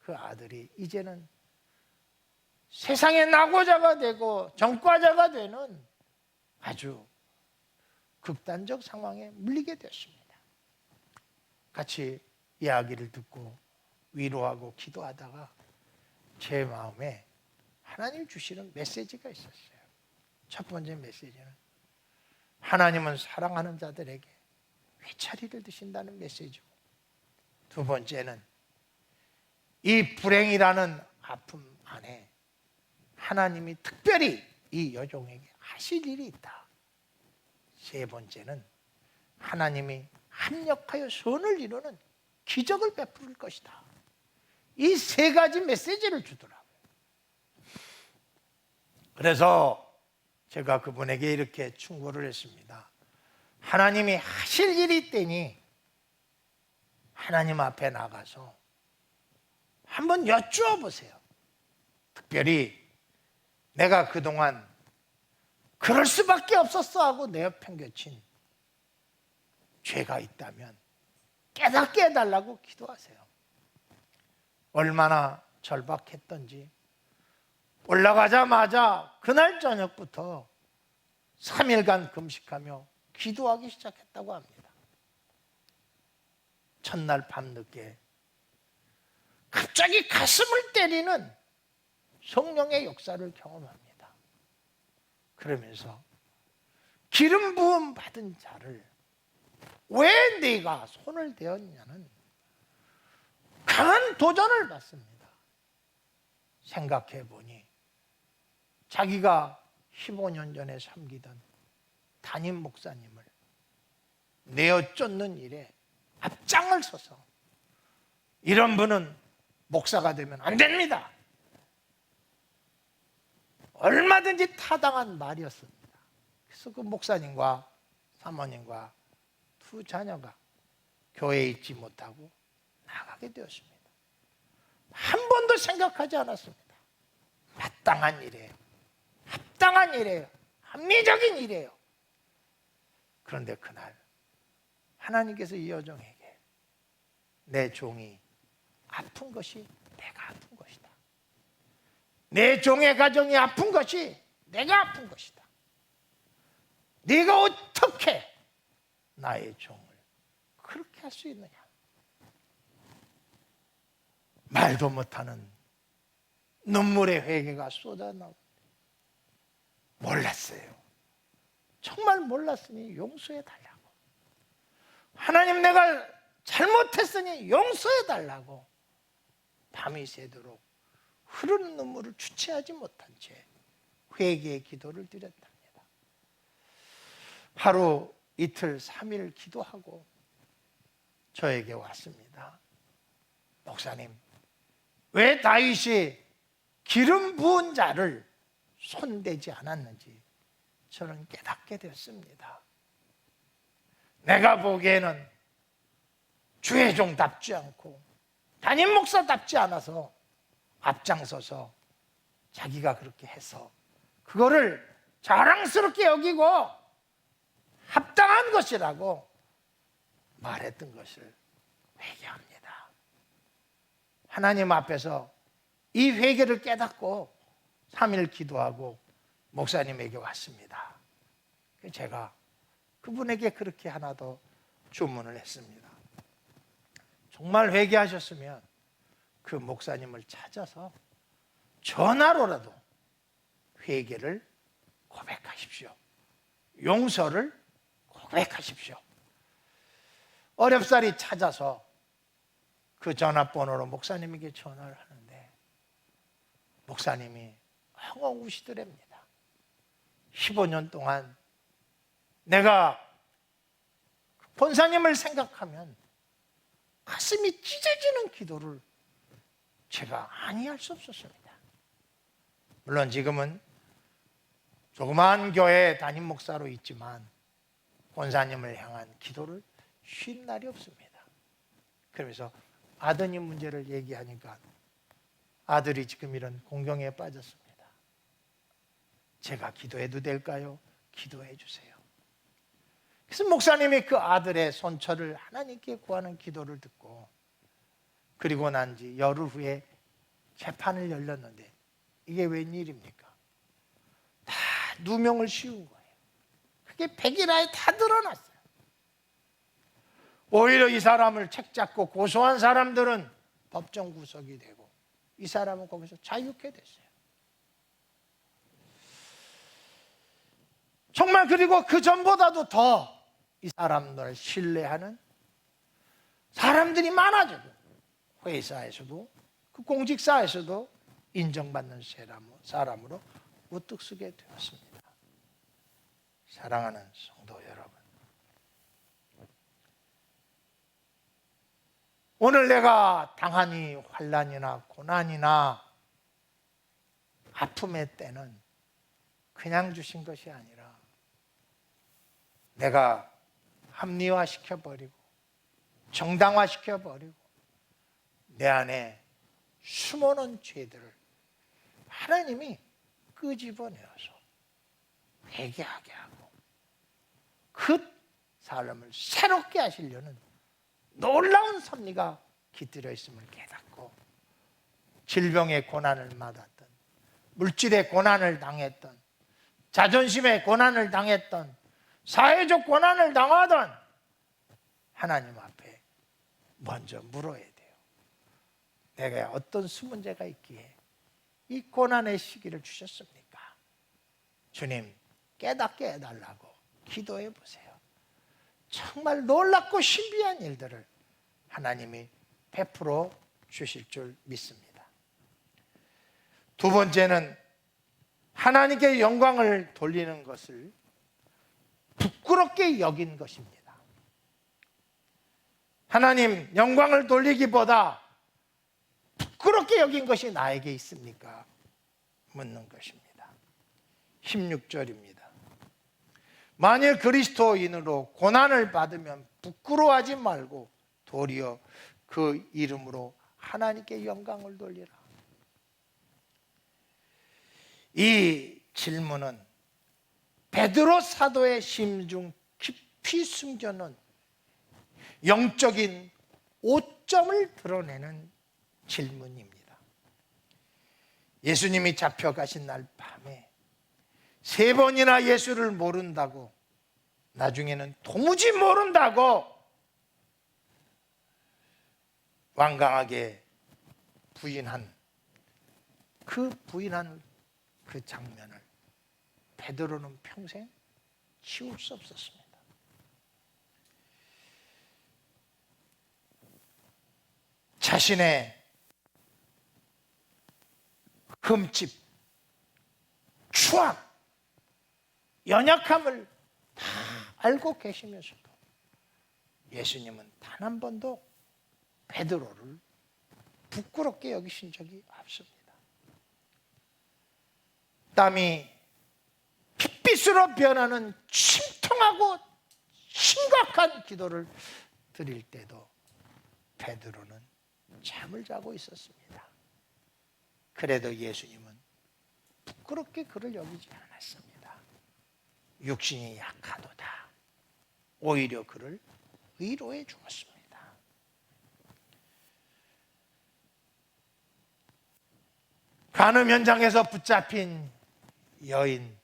[SPEAKER 4] 그 아들이 이제는 세상의 낙오자가 되고 전과자가 되는 아주 극단적 상황에 물리게 됐습니다. 같이 이야기를 듣고 위로하고 기도하다가 제 마음에 하나님 주시는 메시지가 있었어요. 첫 번째 메시지는 하나님은 사랑하는 자들에게 회차리를 드신다는 메시지고, 두 번째는 이 불행이라는 아픔 안에 하나님이 특별히 이 여종에게 하실 일이 있다. 세 번째는 하나님이 합력하여 선을 이루는 기적을 베풀 것이다. 이 세 가지 메시지를 주더라고요. 그래서 제가 그분에게 이렇게 충고를 했습니다. 하나님이 하실 일이 있다니 하나님 앞에 나가서 한번 여쭈어 보세요. 특별히 내가 그동안 그럴 수밖에 없었어 하고 내어팽겨친 죄가 있다면 깨닫게 해달라고 기도하세요. 얼마나 절박했던지 올라가자마자 그날 저녁부터 3일간 금식하며 기도하기 시작했다고 합니다. 첫날 밤늦게 갑자기 가슴을 때리는 성령의 역사를 경험합니다. 그러면서 기름 부음 받은 자를 왜 네가 손을 대었냐는 강한 도전을 받습니다. 생각해 보니 자기가 15년 전에 섬기던 담임 목사님을 내어 쫓는 일에 앞장을 서서 이런 분은 목사가 되면 안 됩니다. 얼마든지 타당한 말이었습니다. 그래서 그 목사님과 사모님과 두 자녀가 교회에 있지 못하고 나가게 되었습니다. 한 번도 생각하지 않았습니다. 마땅한 일이에요. 합당한 일이에요. 합리적인 일이에요. 그런데 그날 하나님께서 이 여종에게 내 종이 아픈 것이 내가 아픈 것이다. 내 종의 가정이 아픈 것이 내가 아픈 것이다. 네가 어떻게 나의 종을 그렇게 할 수 있느냐. 말도 못하는 눈물의 회개가 쏟아나옵니다. 몰랐어요. 정말 몰랐으니 용서해달라고. 하나님, 내가 잘못했으니 용서해달라고 밤이 새도록 흐르는 눈물을 주체하지 못한 채 회개의 기도를 드렸답니다. 하루 이틀 3일 기도하고 저에게 왔습니다. 목사님, 왜 다윗이 기름 부은 자를 손대지 않았는지 저는 깨닫게 됐습니다. 내가 보기에는 주의 종답지 않고 담임 목사답지 않아서 앞장서서 자기가 그렇게 해서 그거를 자랑스럽게 여기고 합당한 것이라고 말했던 것을 회개합니다. 하나님 앞에서 이 회개를 깨닫고 3일 기도하고 목사님에게 왔습니다. 제가 그분에게 그렇게 하나 더 주문을 했습니다. 정말 회개하셨으면 그 목사님을 찾아서 전화로라도 회개를 고백하십시오. 용서를 고백하십시오. 어렵사리 찾아서 그 전화번호로 목사님에게 전화를 하는데 목사님이 엉엉 우시더랍니다. 15년 동안 내가 권사님을 생각하면 가슴이 찢어지는 기도를 제가 아니할 수 없었습니다. 물론 지금은 조그마한 교회 담임 목사로 있지만 권사님을 향한 기도를 쉰 날이 없습니다. 그러면서 아드님 문제를 얘기하니까 아들이 지금 이런 공경에 빠졌습니다. 제가 기도해도 될까요? 기도해 주세요. 그래서 목사님이 그 아들의 손처를 하나님께 구하는 기도를 듣고 그리고 난 지 열흘 후에 재판을 열렸는데 이게 웬일입니까? 다 누명을 씌운 거예요. 그게 백일화에 다 드러났어요. 오히려 이 사람을 책잡고 고소한 사람들은 법정 구속이 되고 이 사람은 거기서 자유케 됐어요. 정말 그리고 그 전보다도 더 이 사람들을 신뢰하는 사람들이 많아지고 회사에서도 그 공직사에서도 인정받는 사람으로 우뚝 서게 되었습니다. 사랑하는 성도 여러분, 오늘 내가 당하니 환난이나 고난이나 아픔의 때는 그냥 주신 것이 아니라 내가 합리화시켜버리고 정당화시켜버리고 내 안에 숨어놓은 죄들을 하나님이 끄집어내어서 회개하게 하고 그 삶을 새롭게 하시려는 놀라운 섭리가 깃들여 있음을 깨닫고 질병의 고난을 받았던 물질의 고난을 당했던 자존심의 고난을 당했던 사회적 고난을 당하던 하나님 앞에 먼저 물어야 돼요. 내가 어떤 수문제가 있기에 이 고난의 시기를 주셨습니까? 주님 깨닫게 해달라고 기도해 보세요. 정말 놀랍고 신비한 일들을 하나님이 베풀어 주실 줄 믿습니다. 두 번째는 하나님께 영광을 돌리는 것을 부끄럽게 여긴 것입니다. 하나님 영광을 돌리기보다 부끄럽게 여긴 것이 나에게 있습니까? 묻는 것입니다. 16절입니다. 만일 그리스도인으로 고난을 받으면 부끄러워하지 말고 도리어 그 이름으로 하나님께 영광을 돌리라. 이 질문은 베드로 사도의 심중 깊이 숨겨놓은 영적인 오점을 드러내는 질문입니다. 예수님이 잡혀가신 날 밤에 3번이나 예수를 모른다고, 나중에는 도무지 모른다고 완강하게 부인한 그 장면을 베드로는 평생 지울 수 없었습니다. 자신의 흠집, 추악, 연약함을 다 알고 계시면서도 예수님은 단 한 번도 베드로를 부끄럽게 여기신 적이 없습니다. 땀이 핏빛으로 변하는 침통하고 심각한 기도를 드릴 때도 베드로는 잠을 자고 있었습니다. 그래도 예수님은 부끄럽게 그를 여기지 않았습니다. 육신이 약하도다. 오히려 그를 위로해 주었습니다. 간음 현장에서 붙잡힌 여인,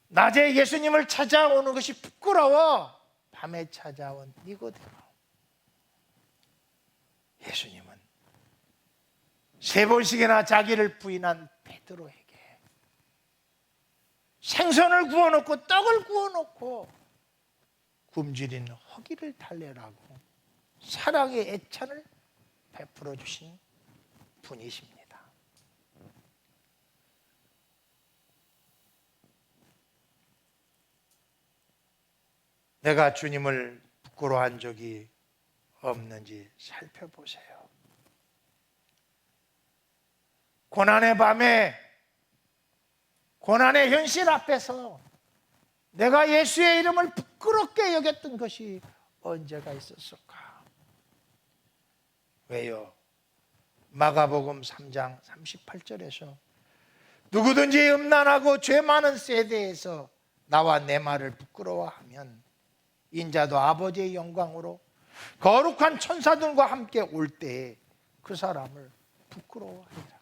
[SPEAKER 4] 낮에 예수님을 찾아오는 것이 부끄러워 밤에 찾아온 니고데모. 예수님은 3번씩이나 자기를 부인한 베드로에게 생선을 구워놓고 떡을 구워놓고 굶주린 허기를 달래라고 사랑의 애찬을 베풀어 주신 분이십니다. 내가 주님을 부끄러워한 적이 없는지 살펴보세요. 고난의 밤에, 고난의 현실 앞에서 내가 예수의 이름을 부끄럽게 여겼던 것이 언제가 있었을까? 왜요? 마가복음 3장 38절에서 누구든지 음란하고 죄 많은 세대에서 나와 내 말을 부끄러워하면 인자도 아버지의 영광으로 거룩한 천사들과 함께 올 때에 그 사람을 부끄러워하리라.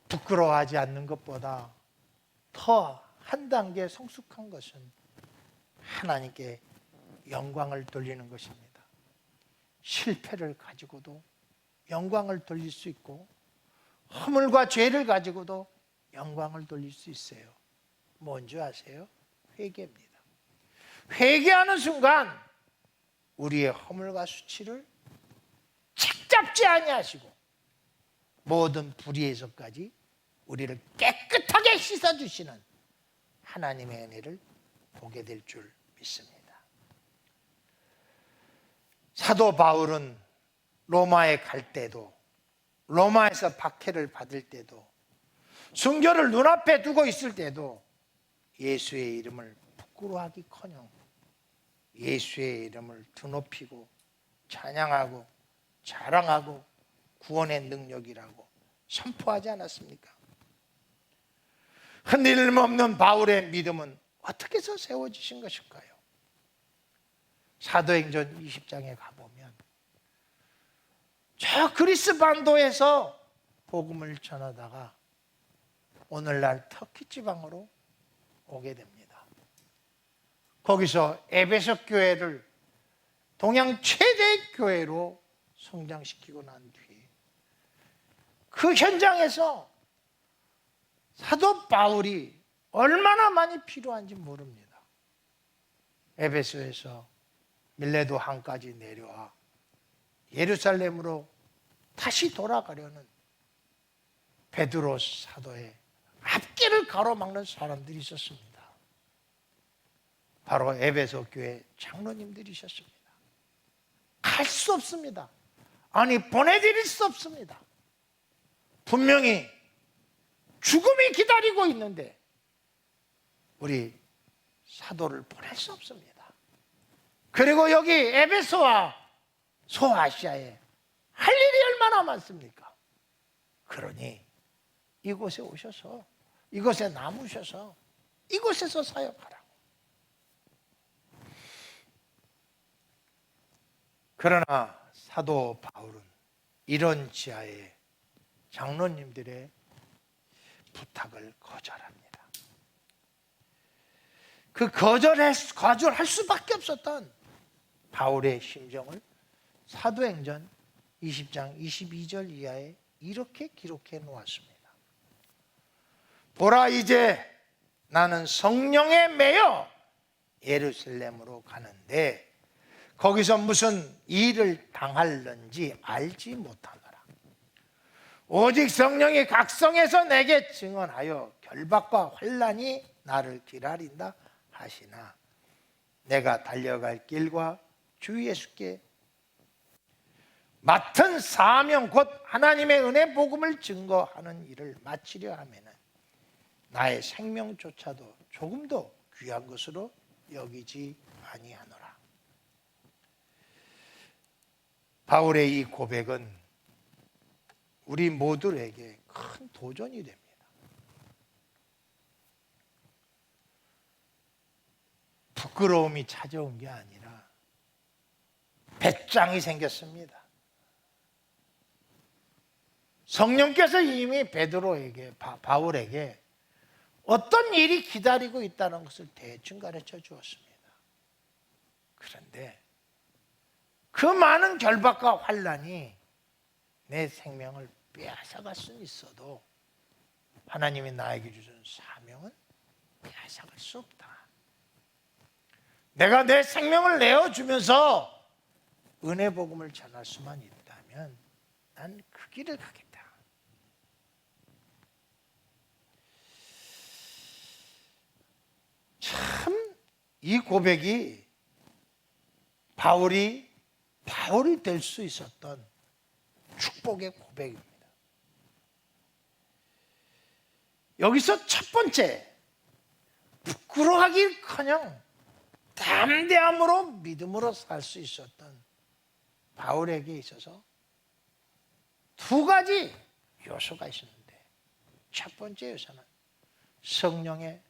[SPEAKER 4] 부끄러워하지 않는 것보다 더 한 단계 성숙한 것은 하나님께 영광을 돌리는 것입니다. 실패를 가지고도 영광을 돌릴 수 있고 허물과 죄를 가지고도 영광을 돌릴 수 있어요. 뭔지 아세요? 회개입니다. 회개하는 순간 우리의 허물과 수치를 책잡지 아니하시고 모든 불의에서까지 우리를 깨끗하게 씻어주시는 하나님의 은혜를 보게 될 줄 믿습니다. 사도 바울은 로마에 갈 때도, 로마에서 박해를 받을 때도, 순교를 눈앞에 두고 있을 때도 예수의 이름을 부끄러워하기커녕 예수의 이름을 드높이고 찬양하고 자랑하고 구원의 능력이라고 선포하지 않았습니까? 흔들림 없는 바울의 믿음은 어떻게 해서 세워지신 것일까요? 사도행전 20장에 가보면 저 그리스 반도에서 복음을 전하다가 오늘날 터키 지방으로 오게 됩니다. 거기서 에베소 교회를 동양 최대 교회로 성장시키고 난 뒤에 그 현장에서 사도 바울이 얼마나 많이 필요한지 모릅니다. 에베소에서 밀레도 항까지 내려와 예루살렘으로 다시 돌아가려는 베드로 사도의 앞길을 가로막는 사람들이 있었습니다. 바로 에베소 교회 장로님들이셨습니다. 갈 수 없습니다. 아니, 보내드릴 수 없습니다. 분명히 죽음이 기다리고 있는데 우리 사도를 보낼 수 없습니다. 그리고 여기 에베소와 소아시아에 할 일이 얼마나 많습니까? 그러니 이곳에 오셔서, 이곳에 남으셔서 이곳에서 사역하라고. 그러나 사도 바울은 이런 지하에 장로님들의 부탁을 거절합니다. 그 거절할 수밖에 없었던 바울의 심정을 사도행전 20장 22절 이하에 이렇게 기록해 놓았습니다. 보라, 이제 나는 성령에 매여 예루살렘으로 가는데 거기서 무슨 일을 당할는지 알지 못하노라. 오직 성령이 각성해서 내게 증언하여 결박과 환난이 나를 기다린다 하시나 내가 달려갈 길과 주 예수께 맡은 사명 곧 하나님의 은혜 복음을 증거하는 일을 마치려 하면은 나의 생명조차도 조금도 귀한 것으로 여기지 아니하노라. 바울의 이 고백은 우리 모두에게 큰 도전이 됩니다. 부끄러움이 찾아온 게 아니라 배짱이 생겼습니다. 성령께서 이미 베드로에게, 바울에게 어떤 일이 기다리고 있다는 것을 대충 가르쳐 주었습니다. 그런데 그 많은 결박과 환난이 내 생명을 빼앗아갈 수는 있어도 하나님이 나에게 주신 사명은 빼앗아갈 수 없다. 내가 내 생명을 내어주면서 은혜 복음을 전할 수만 있다면 난 그 길을 가겠다. 참 이 고백이 바울이 될 수 있었던 축복의 고백입니다. 여기서 첫 번째, 부끄러워하기커녕 담대함으로 믿음으로 살 수 있었던 바울에게 있어서 두 가지 요소가 있었는데, 첫 번째 요소는 성령의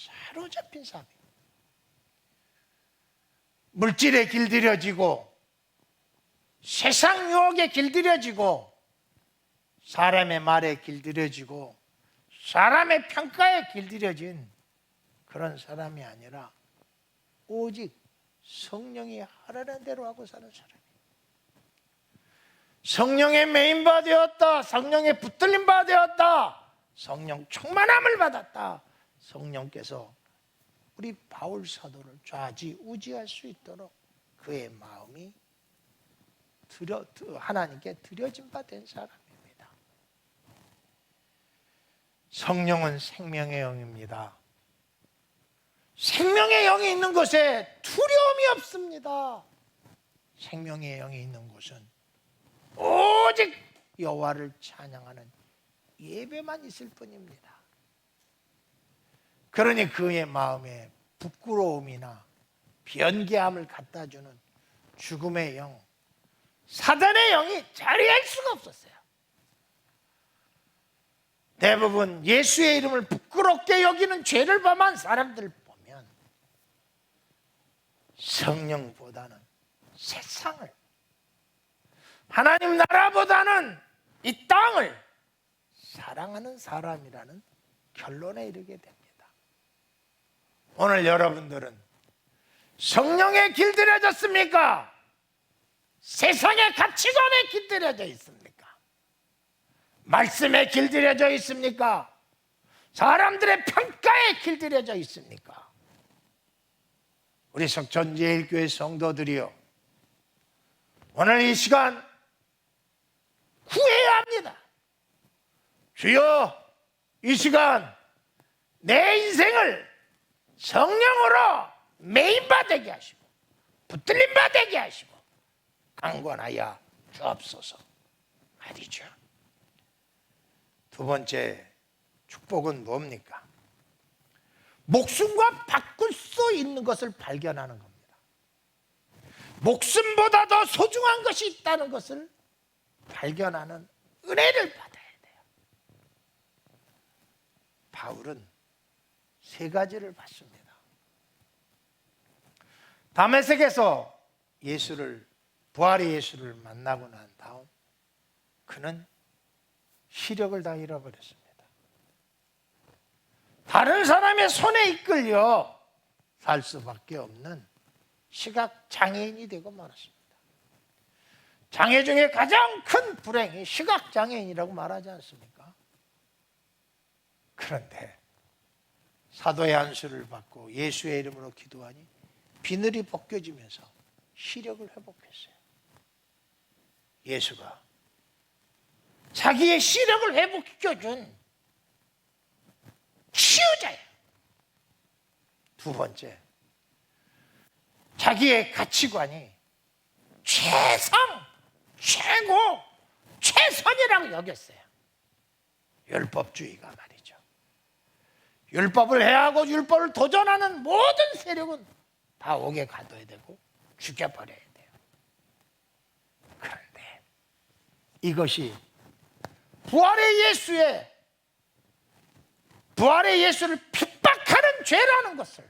[SPEAKER 4] 사로잡힌 삶입니다. 물질에 길들여지고 세상 유혹에 길들여지고 사람의 말에 길들여지고 사람의 평가에 길들여진 그런 사람이 아니라 오직 성령이 하라는 대로 하고 사는 사람이에요. 성령의 메인바 되었다. 성령의 붙들림 바 되었다. 성령 충만함을 받았다. 성령께서 우리 바울 사도를 좌지우지할 수 있도록 그의 마음이 하나님께 드려진 바 된 사람입니다. 성령은 생명의 영입니다. 생명의 영이 있는 곳에 두려움이 없습니다. 생명의 영이 있는 곳은 오직 여호와를 찬양하는 예배만 있을 뿐입니다. 그러니 그의 마음에 부끄러움이나 변개함을 갖다주는 죽음의 영, 사단의 영이 자리할 수가 없었어요. 대부분 예수의 이름을 부끄럽게 여기는 죄를 범한 사람들 보면 성령보다는 세상을, 하나님 나라보다는 이 땅을 사랑하는 사람이라는 결론에 이르게 됩니다. 오늘 여러분들은 성령에 길들여졌습니까? 세상의 가치관에 길들여져 있습니까? 말씀에 길들여져 있습니까? 사람들의 평가에 길들여져 있습니까? 우리 석천제일교회 성도들이요, 오늘 이 시간 구해야 합니다. 주여, 이 시간 내 인생을 성령으로 메인바 되게 하시고 붙들림바 되게 하시고 강권하여 주옵소서 말이죠. 두 번째 축복은 뭡니까? 목숨과 바꿀 수 있는 것을 발견하는 겁니다. 목숨보다 더 소중한 것이 있다는 것을 발견하는 은혜를 받아야 돼요. 바울은 세 가지를 받습니다. 다메섹에서 부활의 예수를 만나고 난 다음 그는 시력을 다 잃어버렸습니다. 다른 사람의 손에 이끌려 살 수밖에 없는 시각장애인이 되고 말았습니다. 장애 중에 가장 큰 불행이 시각장애인이라고 말하지 않습니까? 그런데 사도의 안수를 받고 예수의 이름으로 기도하니 비늘이 벗겨지면서 시력을 회복했어요. 예수가 자기의 시력을 회복시켜준 치유자예요. 두 번째, 자기의 가치관이 최상, 최고, 최선이라고 여겼어요. 율법주의가 말이죠. 율법을 해하고 율법을 도전하는 모든 세력은 다 옥에 가둬야 되고 죽여버려야 돼요. 그런데 이것이 부활의 예수를 핍박하는 죄라는 것을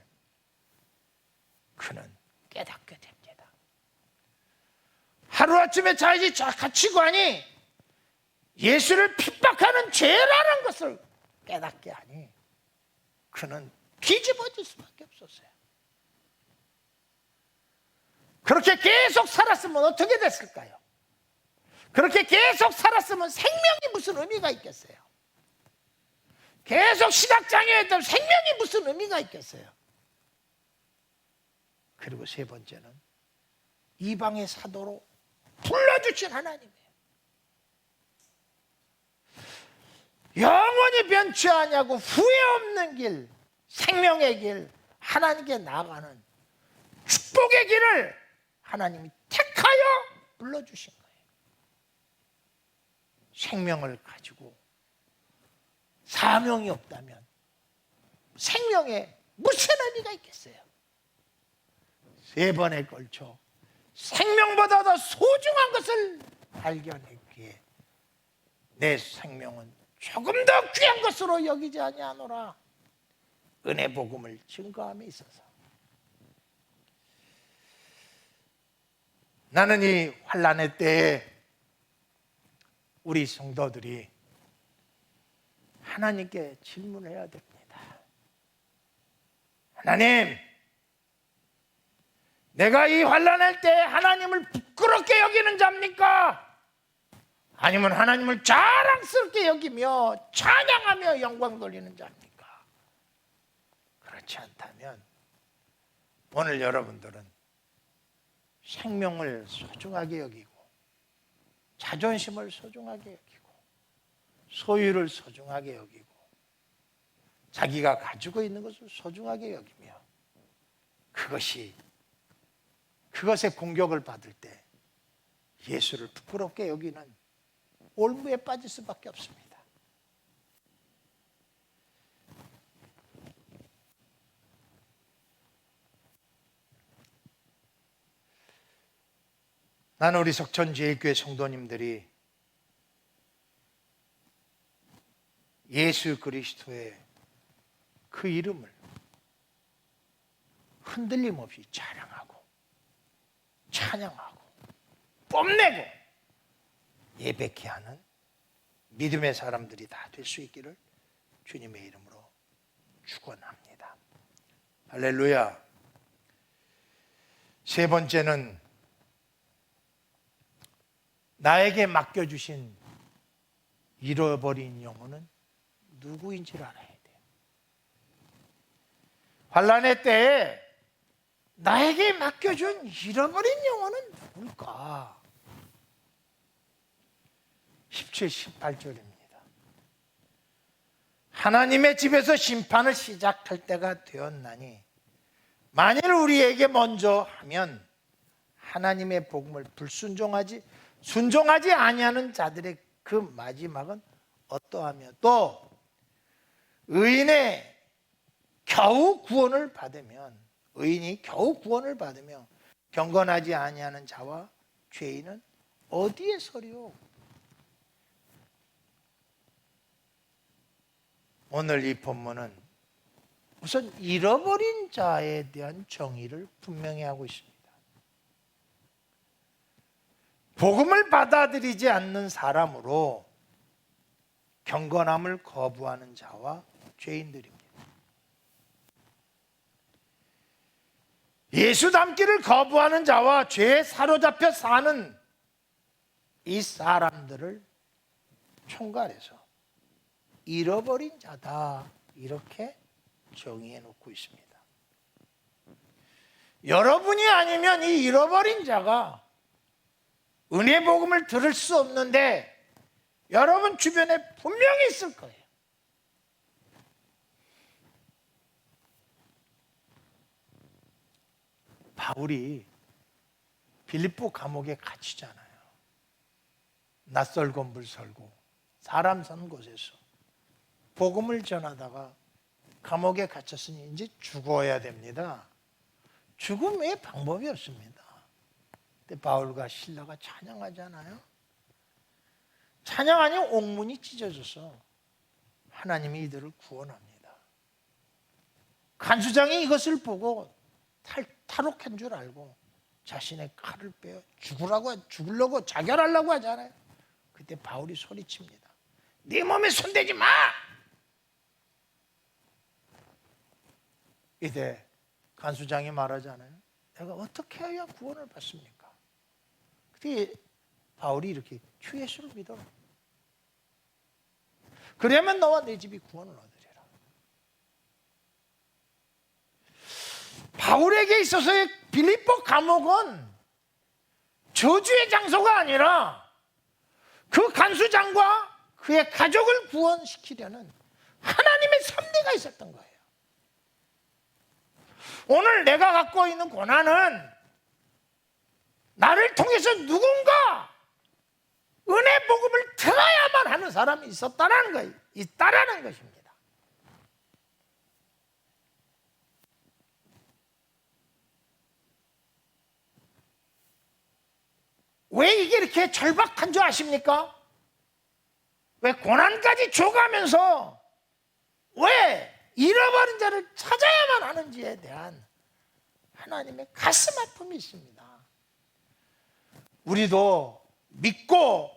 [SPEAKER 4] 그는 깨닫게 됩니다. 하루아침에 자기 가치관이 예수를 핍박하는 죄라는 것을 깨닫게 하니 그는 뒤집어질 수밖에 없었어요. 그렇게 계속 살았으면 어떻게 됐을까요? 그렇게 계속 살았으면 생명이 무슨 의미가 있겠어요? 계속 시각장애였다면 생명이 무슨 의미가 있겠어요? 그리고 세 번째는 이방의 사도로 불러주신 하나님이에요. 영원히 변치 아니하고 후회 없는 길, 생명의 길, 하나님께 나아가는 축복의 길을 하나님이 택하여 불러주신 거예요. 생명을 가지고 사명이 없다면 생명에 무슨 의미가 있겠어요? 세 번에 걸쳐 생명보다 더 소중한 것을 발견했기에 내 생명은 조금 더 귀한 것으로 여기지 아니하노라. 은혜 복음을 증거함에 있어서 나는 이 환난의 때에 우리 성도들이 하나님께 질문해야 됩니다. 하나님, 내가 이 환난할 때 하나님을 부끄럽게 여기는 자입니까? 아니면 하나님을 자랑스럽게 여기며 찬양하며 영광 돌리는 자입니까? 그렇지 않다면 오늘 여러분들은 생명을 소중하게 여기고 자존심을 소중하게 여기고 소유를 소중하게 여기고 자기가 가지고 있는 것을 소중하게 여기며 그것에 공격을 받을 때 예수를 부끄럽게 여기는 올무에 빠질 수밖에 없습니다. 나는 우리 석천제일교회 성도님들이 예수 그리스도의 그 이름을 흔들림 없이 자랑하고 찬양하고 뽐내고 예배케 하는 믿음의 사람들이 다 될 수 있기를 주님의 이름으로 축원합니다. 할렐루야. 세 번째는 나에게 맡겨주신 잃어버린 영혼은 누구인지를 알아야 돼요. 환난의 때에 나에게 맡겨준 잃어버린 영혼은 누굴까? 17, 18절입니다. 하나님의 집에서 심판을 시작할 때가 되었나니 만일 우리에게 먼저 하면 하나님의 복음을 순종하지 아니하는 자들의 그 마지막은 어떠하며 또 의인이 겨우 구원을 받으며 경건하지 아니하는 자와 죄인은 어디에 서리요? 오늘 이 본문은 우선 잃어버린 자에 대한 정의를 분명히 하고 있습니다. 복음을 받아들이지 않는 사람으로 경건함을 거부하는 자와 죄인들입니다. 예수 닮기를 거부하는 자와 죄에 사로잡혀 사는 이 사람들을 총괄해서 잃어버린 자다 이렇게 정의해 놓고 있습니다. 여러분이 아니면 이 잃어버린 자가 은혜 복음을 들을 수 없는데 여러분 주변에 분명히 있을 거예요. 바울이 빌립보 감옥에 갇히잖아요. 낯설고 물설고 사람 사는 곳에서 복음을 전하다가 감옥에 갇혔으니 이제 죽어야 됩니다. 죽음 외에 방법이 없습니다. 근데 바울과 실라가 찬양하잖아요. 찬양하니 옥문이 찢어져서 하나님이 이들을 구원합니다. 간수장이 이것을 보고 탈옥한 줄 알고 자신의 칼을 빼어 죽으려고 자결하려고 하잖아요. 그때 바울이 소리칩니다. 네 몸에 손대지 마! 이때 간수장이 말하잖아요. 내가 어떻게 해야 구원을 받습니까? 그때 바울이 이렇게 주 예수를 믿어라. 그러면 너와 내 집이 구원을 얻으리라. 바울에게 있어서의 빌립보 감옥은 저주의 장소가 아니라 그 간수장과 그의 가족을 구원시키려는 하나님의 섭리가 있었던 거예요. 오늘 내가 갖고 있는 고난은 나를 통해서 누군가 은혜 복음을 들어야만 하는 사람이 있다라는 것입니다. 왜 이게 이렇게 절박한 줄 아십니까? 왜 고난까지 줘가면서 왜 잃어버린 자를 찾아야만 하는지에 대한 하나님의 가슴 아픔이 있습니다. 우리도 믿고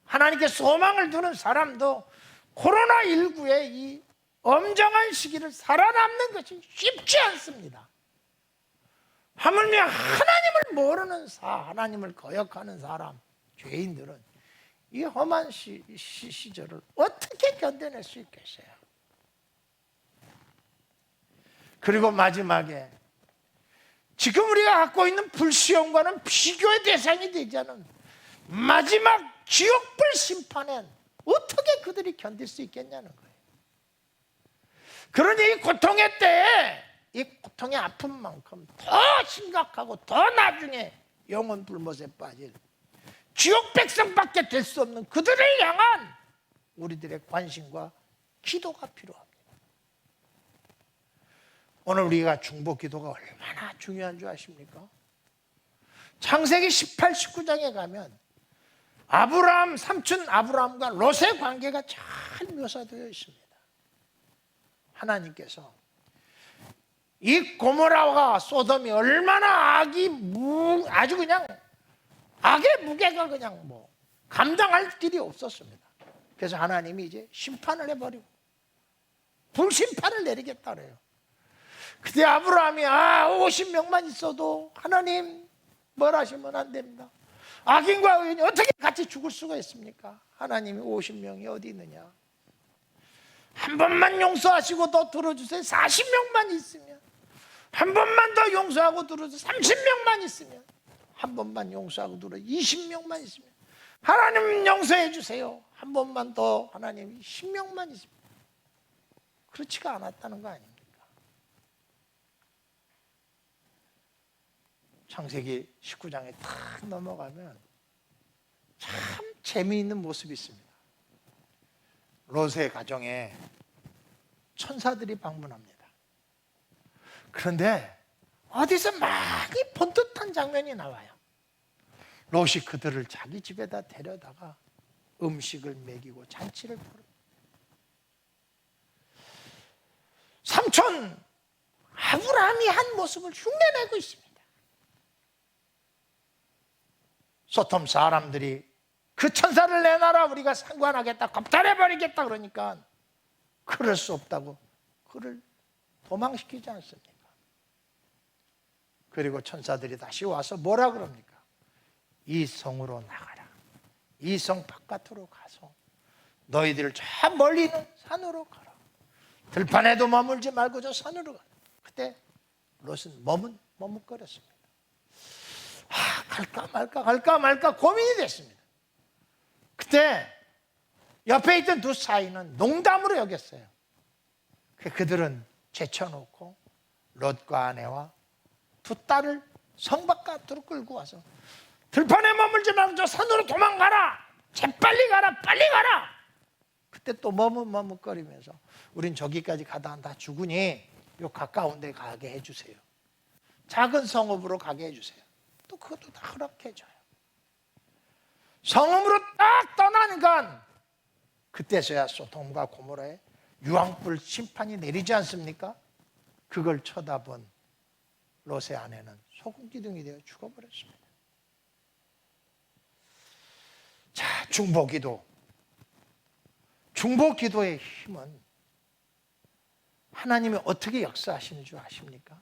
[SPEAKER 4] 하나님께 소망을 두는 사람도 코로나19의 이 엄정한 시기를 살아남는 것이 쉽지 않습니다. 하물며 하나님을 모르는 하나님을 거역하는 사람, 죄인들은 이 험한 시절을 어떻게 견뎌낼 수 있겠어요? 그리고 마지막에 지금 우리가 갖고 있는 불시험과는 비교의 대상이 되지 않은 마지막 지옥불 심판엔 어떻게 그들이 견딜 수 있겠냐는 거예요. 그러니 이 고통의 때에 이 고통의 아픔만큼 더 심각하고 더 나중에 영혼 불못에 빠질 지옥 백성밖에 될 수 없는 그들을 향한 우리들의 관심과 기도가 필요합니다. 오늘 우리가 중보 기도가 얼마나 중요한 줄 아십니까? 창세기 18, 19장에 가면 삼촌 아브라함과 롯의 관계가 잘 묘사되어 있습니다. 하나님께서 이 고모라와 소돔이 얼마나 아주 그냥 악의 무게가 그냥 감당할 길이 없었습니다. 그래서 하나님이 이제 심판을 해버리고 불심판을 내리겠다 그래요. 그때 아브라함이 50명만 있어도 하나님 뭘 하시면 안 됩니다. 악인과 의인이 어떻게 같이 죽을 수가 있습니까? 하나님이 50명이 어디 있느냐? 한 번만 용서하시고 더 들어주세요. 40명만 있으면, 한 번만 더 용서하고 들어주세요. 30명만 있으면, 한 번만 용서하고 들어 20명만 있으면, 하나님 용서해 주세요. 한 번만 더 하나님 10명만 있으면. 그렇지가 않았다는 거 아닙니까? 창세기 19장에 탁 넘어가면 참 재미있는 모습이 있습니다. 롯의 가정에 천사들이 방문합니다. 그런데 어디서 많이 본 듯한 장면이 나와요. 롯이 그들을 자기 집에다 데려다가 음식을 먹이고 잔치를 벌입니다. 삼촌 아브라함이 한 모습을 흉내내고 있습니다. 소돔 사람들이 그 천사를 내놔라, 우리가 상관하겠다, 겁탈해버리겠다 그러니까 그럴 수 없다고 그를 도망시키지 않습니까? 그리고 천사들이 다시 와서 뭐라 그럽니까? 이 성으로 나가라. 이 성 바깥으로 가서 너희들 저 멀리 있는 산으로 가라. 들판에도 머물지 말고 저 산으로 가라. 그때 롯은 머뭇거렸습니다. 갈까 말까 고민이 됐습니다. 그때 옆에 있던 두 사이는 농담으로 여겼어요. 그들은 제쳐놓고 롯과 아내와 두 딸을 성 바깥으로 끌고 와서 들판에 머물지 말고 저 산으로 도망가라. 재빨리 가라, 빨리 가라. 그때 또 머뭇머뭇거리면서 우린 저기까지 가다 다 죽으니 요 가까운 데 가게 해주세요. 작은 성읍으로 가게 해주세요. 또 그것도 다 허락해줘요. 성읍으로 딱 떠나니까 그때서야 소돔과 고모라에 유황불 심판이 내리지 않습니까? 그걸 쳐다본 롯의 아내는 소금기둥이 되어 죽어버렸습니다. 자, 중보기도. 중보기도의 힘은 하나님이 어떻게 역사하시는 줄 아십니까?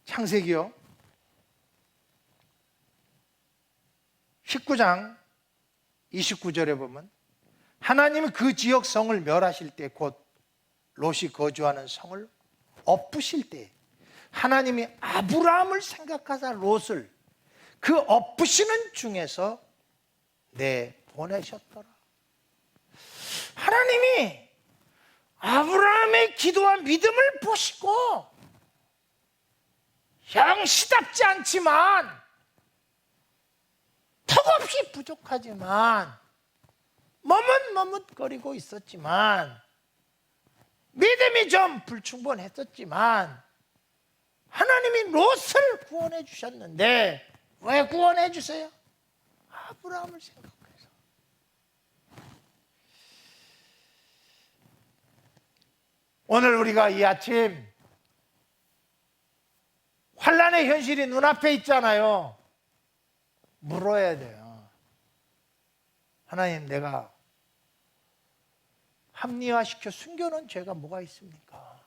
[SPEAKER 4] 창세기요 19장 29절에 보면 하나님이 그 지역 성을 멸하실 때, 곧 롯이 거주하는 성을 엎으실 때 하나님이 아브라함을 생각하사 롯을 그 엎으시는 중에서 내보내셨더라. 하나님이 아브라함의 기도와 믿음을 보시고 형시답지 않지만 턱없이 부족하지만 머뭇머뭇거리고 있었지만 믿음이 좀 불충분했었지만 하나님이 롯을 구원해 주셨는데 왜 구원해 주세요? 아브라함을 생각해서. 오늘 우리가 이 아침 환난의 현실이 눈앞에 있잖아요. 물어야 돼요. 하나님, 내가 합리화시켜 숨겨놓은 죄가 뭐가 있습니까?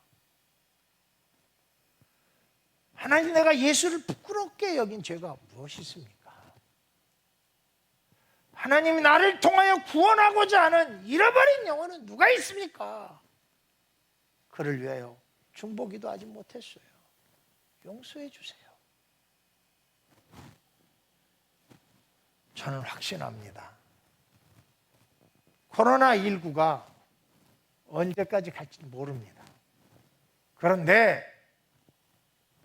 [SPEAKER 4] 하나님, 내가 예수를 부끄럽게 여긴 죄가 무엇이 있습니까? 하나님이 나를 통하여 구원하고자 하는 잃어버린 영혼은 누가 있습니까? 그를 위하여 중보기도 아직 못했어요. 용서해 주세요. 저는 확신합니다. 코로나19가 언제까지 갈지 모릅니다. 그런데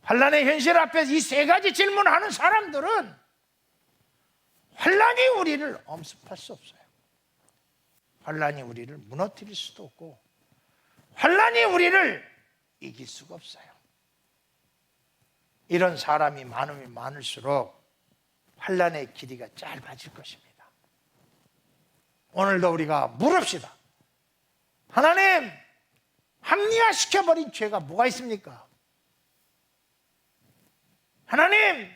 [SPEAKER 4] 환난의 현실 앞에서 이 세 가지 질문하는 사람들은 환난이 우리를 엄습할 수 없어요. 환난이 우리를 무너뜨릴 수도 없고 환난이 우리를 이길 수가 없어요. 이런 사람이 많으면 많을수록 환난의 길이가 짧아질 것입니다. 오늘도 우리가 물읍시다. 하나님, 합리화시켜버린 죄가 뭐가 있습니까? 하나님,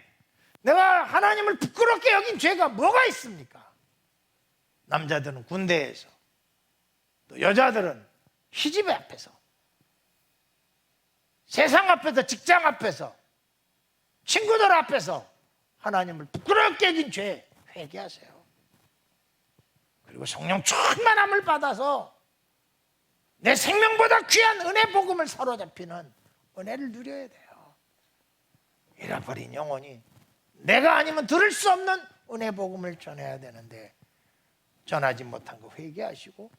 [SPEAKER 4] 내가 하나님을 부끄럽게 여긴 죄가 뭐가 있습니까? 남자들은 군대에서, 또 여자들은 시집 앞에서, 세상 앞에서, 직장 앞에서, 친구들 앞에서 하나님을 부끄럽게 여긴 죄 회개하세요. 그리고 성령 충만함을 받아서 내 생명보다 귀한 은혜 복음을 사로잡히는 은혜를 누려야 돼요. 잃어버린 영혼이 내가 아니면 들을 수 없는 은혜 복음을 전해야 되는데 전하지 못한 거 회개하시고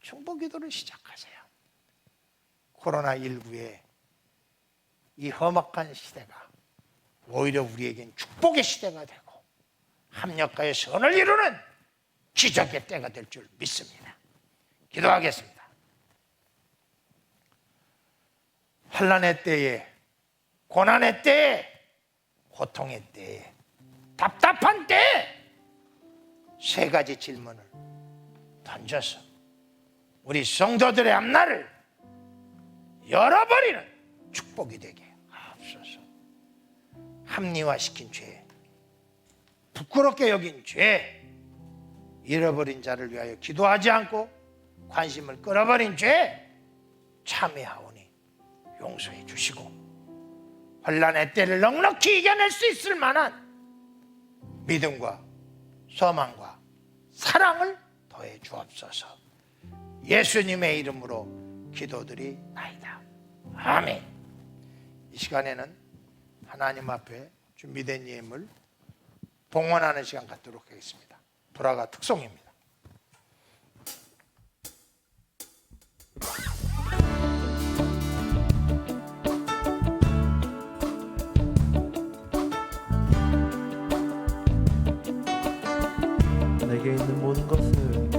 [SPEAKER 4] 중보기도를 시작하세요. 코로나19의 이 험악한 시대가 오히려 우리에겐 축복의 시대가 되고 합력하여 선을 이루는 기적의 때가 될 줄 믿습니다. 기도하겠습니다. 환난의 때에, 고난의 때에, 고통의 때에, 답답한 때에 세 가지 질문을 던져서 우리 성도들의 앞날을 열어버리는 축복이 되게 하옵소서. 합리화시킨 죄, 부끄럽게 여긴 죄, 잃어버린 자를 위하여 기도하지 않고 관심을 끌어버린 죄 참회하오니 용서해 주시고 환난의 때를 넉넉히 이겨낼 수 있을 만한 믿음과 소망과 사랑을 더해 주옵소서. 예수님의 이름으로 기도드리나이다. 아멘. 이 시간에는 하나님 앞에 준비된 예물 봉헌하는 시간 갖도록 하겠습니다. 불화가 특송입니다.
[SPEAKER 2] 내게 있는 모든 것을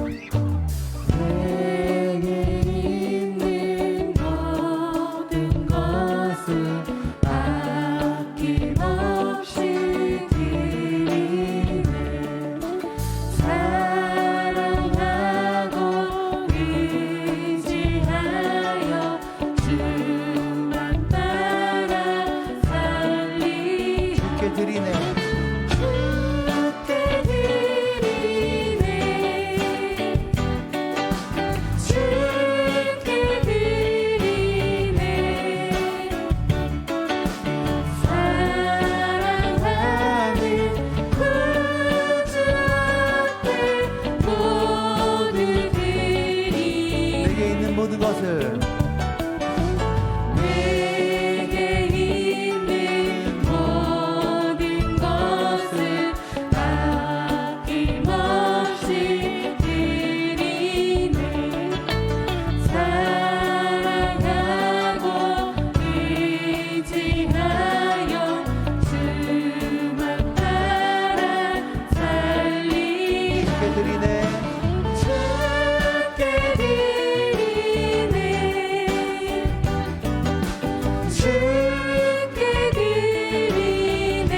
[SPEAKER 2] 주께 드리네.
[SPEAKER 5] 주께 드리네. 주께 드리네. 사랑하는 구주 앞에 모두 드리네.
[SPEAKER 2] 내게 있는 모든 것을
[SPEAKER 5] 내게 있는 모든 것을 아낌없이 드리네. 사랑하고 의지하여 주만 따라 살리네.
[SPEAKER 2] 주께 드리네.
[SPEAKER 5] 주께 드리네. 주께 드리네.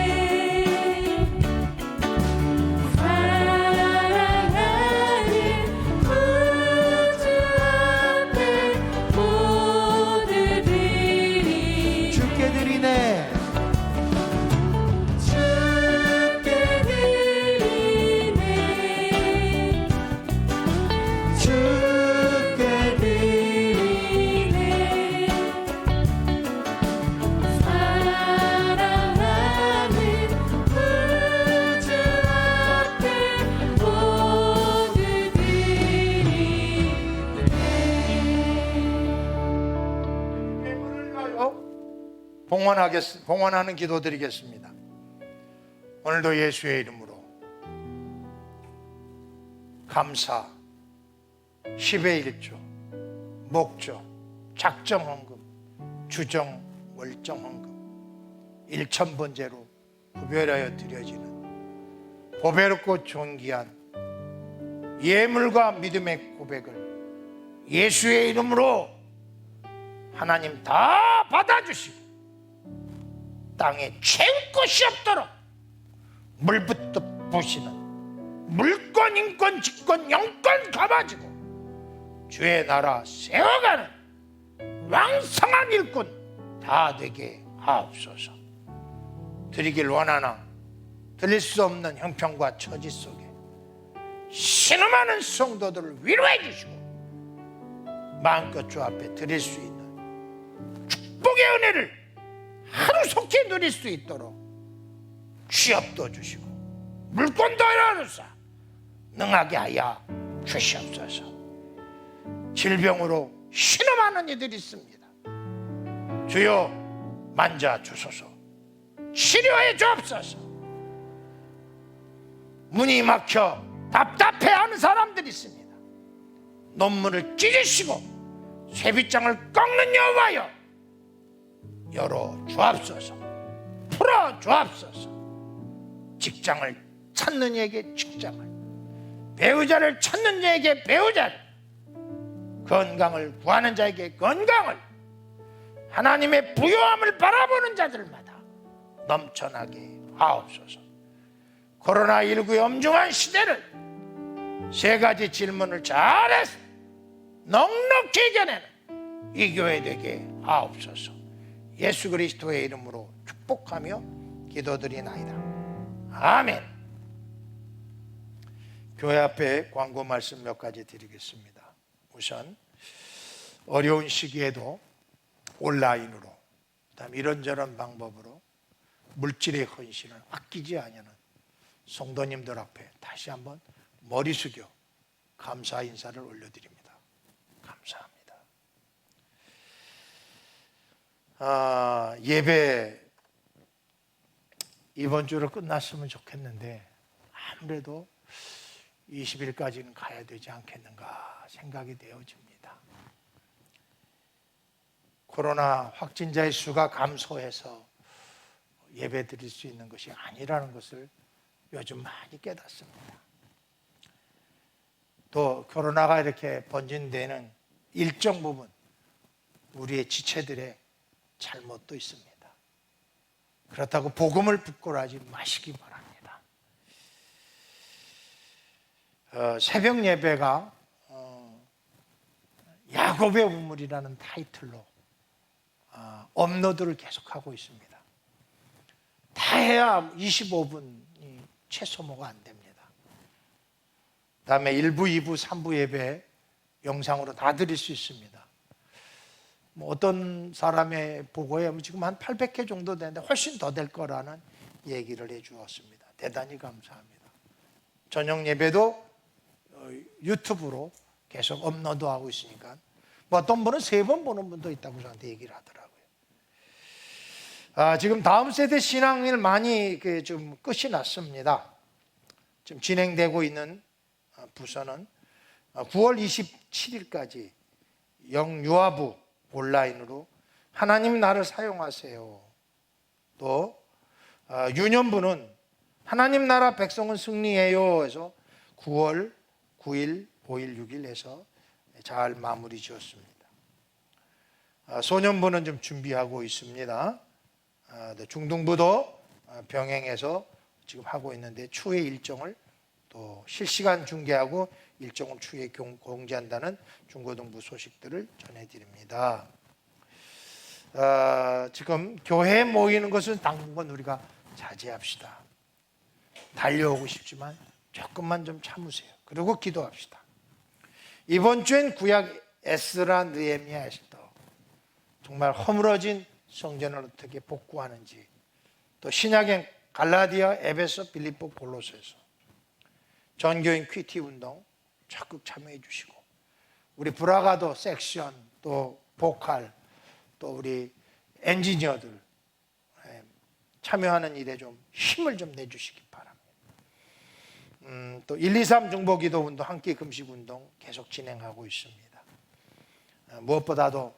[SPEAKER 5] 사랑하는 구주 앞에 모두 드리네.
[SPEAKER 2] 주께 드리네.
[SPEAKER 5] 주께 드리네. 주께 드리네. 사랑하는 구주 앞에 모두 드리네.
[SPEAKER 4] 봉헌하는 기도 드리겠습니다. 오늘도 예수의 이름으로 감사, 10의 1조, 목조, 작정헌금, 주정, 월정헌금 1,000번째로 구별하여 드려지는 보배롭고 존귀한 예물과 믿음의 고백을 예수의 이름으로 하나님 다 받아주시고 땅에 채울 것이 없도록 물부터 부시는 물권, 인권, 직권, 영권 가가지고 주의 나라 세워가는 왕성한 일꾼 다 되게 하옵소서. 드리길 원하나 드릴 수 없는 형편과 처지 속에 신음하는 성도들을 위로해 주시고 마음껏 주 앞에 드릴 수 있는 축복의 은혜를 하루속히 누릴 수 있도록 취업도 주시고 물건도 일어나사 능하게 하여 주시옵소서. 질병으로 신음하는 이들이 있습니다. 주여 만져 주소서. 치료해 주옵소서. 문이 막혀 답답해하는 사람들이 있습니다. 논문을 찢으시고 쇠빗장을 꺾는 여호와여 열어 주옵소서. 풀어 주옵소서. 직장을 찾는 이에게 직장을, 배우자를 찾는 이에게 배우자를, 건강을 구하는 자에게 건강을, 하나님의 부요함을 바라보는 자들마다 넘쳐나게 하옵소서. 코로나19의 엄중한 시대를 세 가지 질문을 잘해서 넉넉히 이겨내는 이 교회 되게 하옵소서. 예수 그리스도의 이름으로 축복하며 기도드리나이다. 아멘. 교회 앞에 광고 말씀 몇 가지 드리겠습니다. 우선 어려운 시기에도 온라인으로, 그다음 이런저런 방법으로 물질의 헌신을 아끼지 않는 성도님들 앞에 다시 한번 머리 숙여 감사 인사를 올려드립니다. 감사합니다. 예배 이번 주로 끝났으면 좋겠는데 아무래도 20일까지는 가야 되지 않겠는가 생각이 되어집니다. 코로나 확진자의 수가 감소해서 예배 드릴 수 있는 것이 아니라는 것을 요즘 많이 깨닫습니다. 또 코로나가 이렇게 번진 데는 일정 부분 우리의 지체들의 잘못도 있습니다. 그렇다고 복음을 부끄러워하지 마시기 바랍니다. 새벽 예배가 야곱의 우물이라는 타이틀로 업로드를 계속하고 있습니다. 다 해야 25분이 최소모가 안 됩니다. 그다음에 1부, 2부, 3부 예배 영상으로 다 드릴 수 있습니다. 뭐 어떤 사람의 보고에 지금 한 800회 정도 되는데 훨씬 더 될 거라는 얘기를 해 주었습니다. 대단히 감사합니다. 저녁 예배도 유튜브로 계속 업로드하고 있으니까 뭐 어떤 분은 3번 보는 분도 있다고 저한테 얘기를 하더라고요. 지금 다음 세대 신앙일 많이 좀 끝이 났습니다. 지금 진행되고 있는 부서는 9월 27일까지 영유아부 온라인으로 하나님 나를 사용하세요. 또 유년부는 하나님 나라 백성은 승리해요 해서 9월 9일, 5일, 6일 해서 잘 마무리 지었습니다. 소년부는 좀 준비하고 있습니다. 중등부도 병행해서 지금 하고 있는데 추후에 일정을 또 실시간 중계하고 일정을 추후에 공지한다는 중고등부 소식들을 전해드립니다. 지금 교회에 모이는 것은 당분간 우리가 자제합시다. 달려오고 싶지만 조금만 좀 참으세요. 그리고 기도합시다. 이번 주엔 구약 에스라, 느헤미야, 에스더 정말 허물어진 성전을 어떻게 복구하는지, 또 신약의 갈라디아, 에베소, 빌립보, 골로새서 전교인 퀴티 운동 적극 참여해 주시고, 우리 브라가도 섹션, 또 보컬, 또 우리 엔지니어들 참여하는 일에 좀 힘을 좀 내주시기 바랍니다. 또 123 중보기도 운동, 함께 금식 운동 계속 진행하고 있습니다. 무엇보다도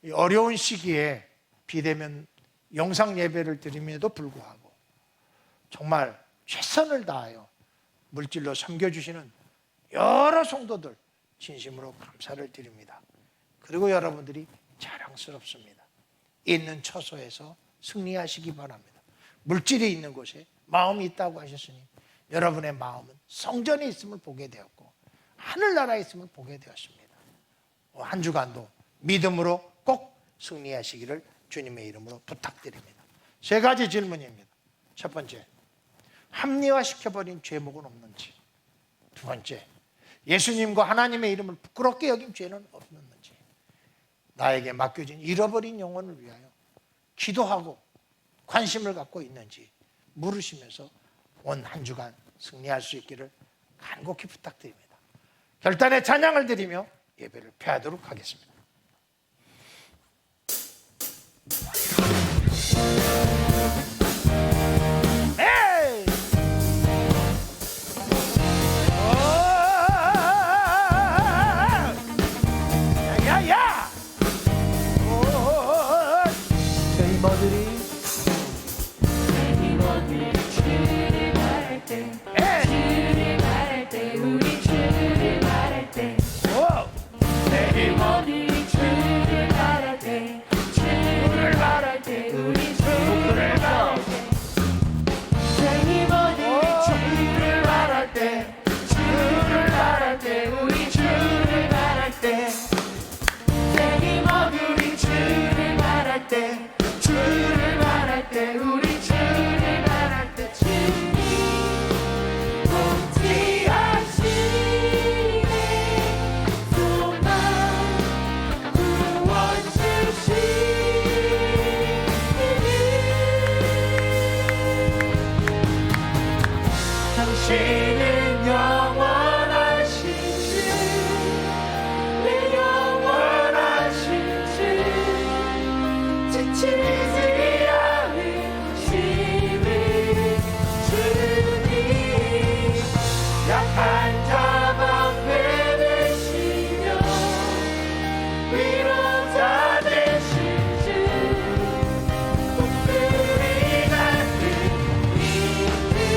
[SPEAKER 4] 이 어려운 시기에 비대면 영상 예배를 드림에도 불구하고 정말 최선을 다하여 물질로 섬겨주시는 여러 성도들 진심으로 감사를 드립니다. 그리고 여러분들이 자랑스럽습니다. 있는 처소에서 승리하시기 바랍니다. 물질이 있는 곳에 마음이 있다고 하셨으니 여러분의 마음은 성전에 있음을 보게 되었고 하늘나라에 있음을 보게 되었습니다. 한 주간도 믿음으로 꼭 승리하시기를 주님의 이름으로 부탁드립니다. 3가지 질문입니다. 첫 번째, 합리화시켜버린 죄목은 없는지. 두 번째, 예수님과 하나님의 이름을 부끄럽게 여긴 죄는 없는지. 나에게 맡겨진 잃어버린 영혼을 위하여 기도하고 관심을 갖고 있는지 물으시면서 온 한 주간 승리할 수 있기를 간곡히 부탁드립니다. 결단의 찬양을 드리며 예배를 폐하도록 하겠습니다. 에이! 야야야!
[SPEAKER 2] 저희 머들이
[SPEAKER 5] 주를 말할 때, 주를 말할 때, 우리 주를 말할 때, 우리 모두 주를 말할 때, 주를 말할 때, 우리 주를 말할 때, 저희 모두 주를 말할 때, 주를 말할 때, 우리 주를 말할 때, 저희 모두 우리 주를 말할 때, 주를 말할 때, 우리 주를 말할 때, 주님 통치하시네 소망 구원 주시니 당신은 영원하신 주, 내 영원하신 주, 지치지 않으시는 주님, 약한 자 방패 되시며 위로자 되신 주, 독수리 같은 믿으시네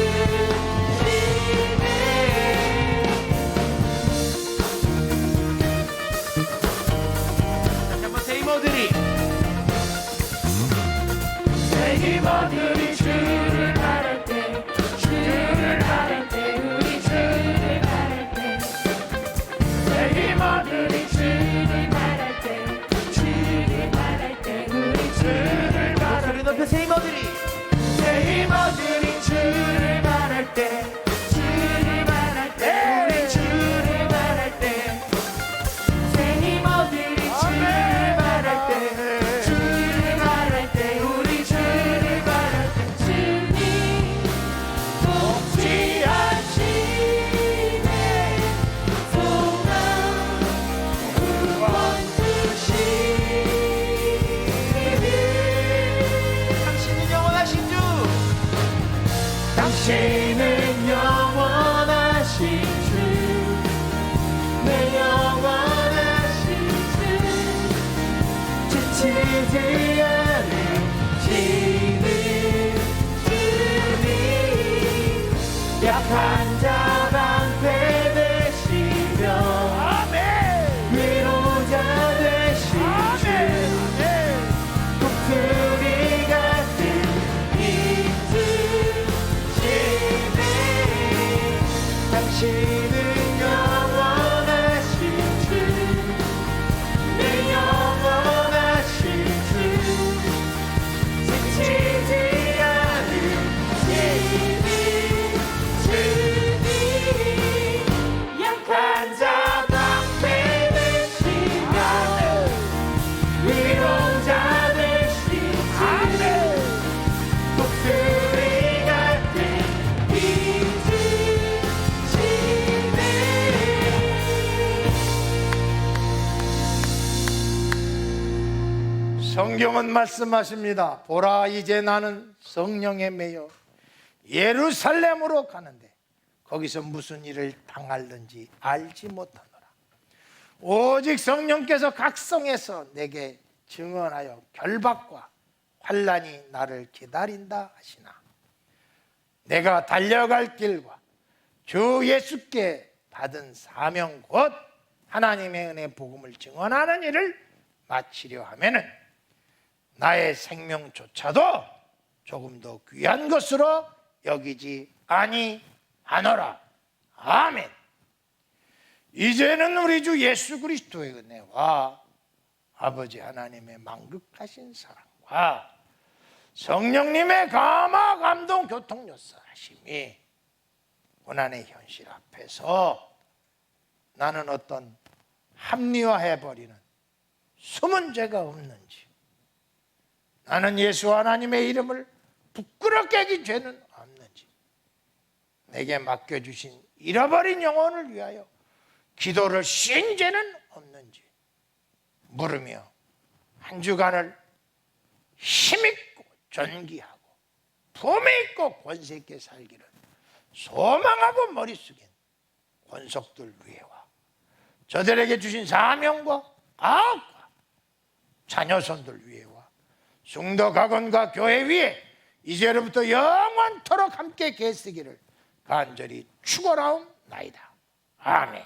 [SPEAKER 2] 당신은 영원하신 주, 내 영원하신 주, 지치지 않으시는 주님, 약한 자 방패 되시며 위로자 되신 주, 독수리 같은 힘쓰시네. 당신은 영원하신 주, 내 영원하신 주, 지치지 않으시는 주님, 약한 자 방패 되시며 위로자 되신 주, 독수리 같은 힘쓰시네.
[SPEAKER 4] 성경은 말씀하십니다. 보라, 이제 나는 성령에 매여 예루살렘으로 가는데 거기서 무슨 일을 당할는지 알지 못하노라. 오직 성령께서 각성해서 내게 증언하여 결박과 환난이 나를 기다린다 하시나, 내가 달려갈 길과 주 예수께 받은 사명 곧 하나님의 은혜 복음을 증언하는 일을 마치려 하면은 나의 생명조차도 조금 더 귀한 것으로 여기지 아니하노라. 아멘. 이제는 우리 주 예수 그리스도의 은혜와 아버지 하나님의 만극하신 사랑과 성령님의 감화 감동 교통 역사하심이 고난의 현실 앞에서 나는 어떤 합리화해버리는 숨은 죄가 없는지, 나는 예수 하나님의 이름을 부끄럽게 여긴 죄는 없는지, 내게 맡겨주신 잃어버린 영혼을 위하여 기도를 쉰 죄는 없는지 물으며 한 주간을 힘있고 존귀하고 품있고 권세 있게 살기를 소망하고 머리 숙인 권속들 위에와 저들에게 주신 사명과 아학과 자녀손들 위에와 숭도 가건과 교회 위에 이제로부터 영원토록 함께 계시기를 간절히 축원하옵나이다. 아멘.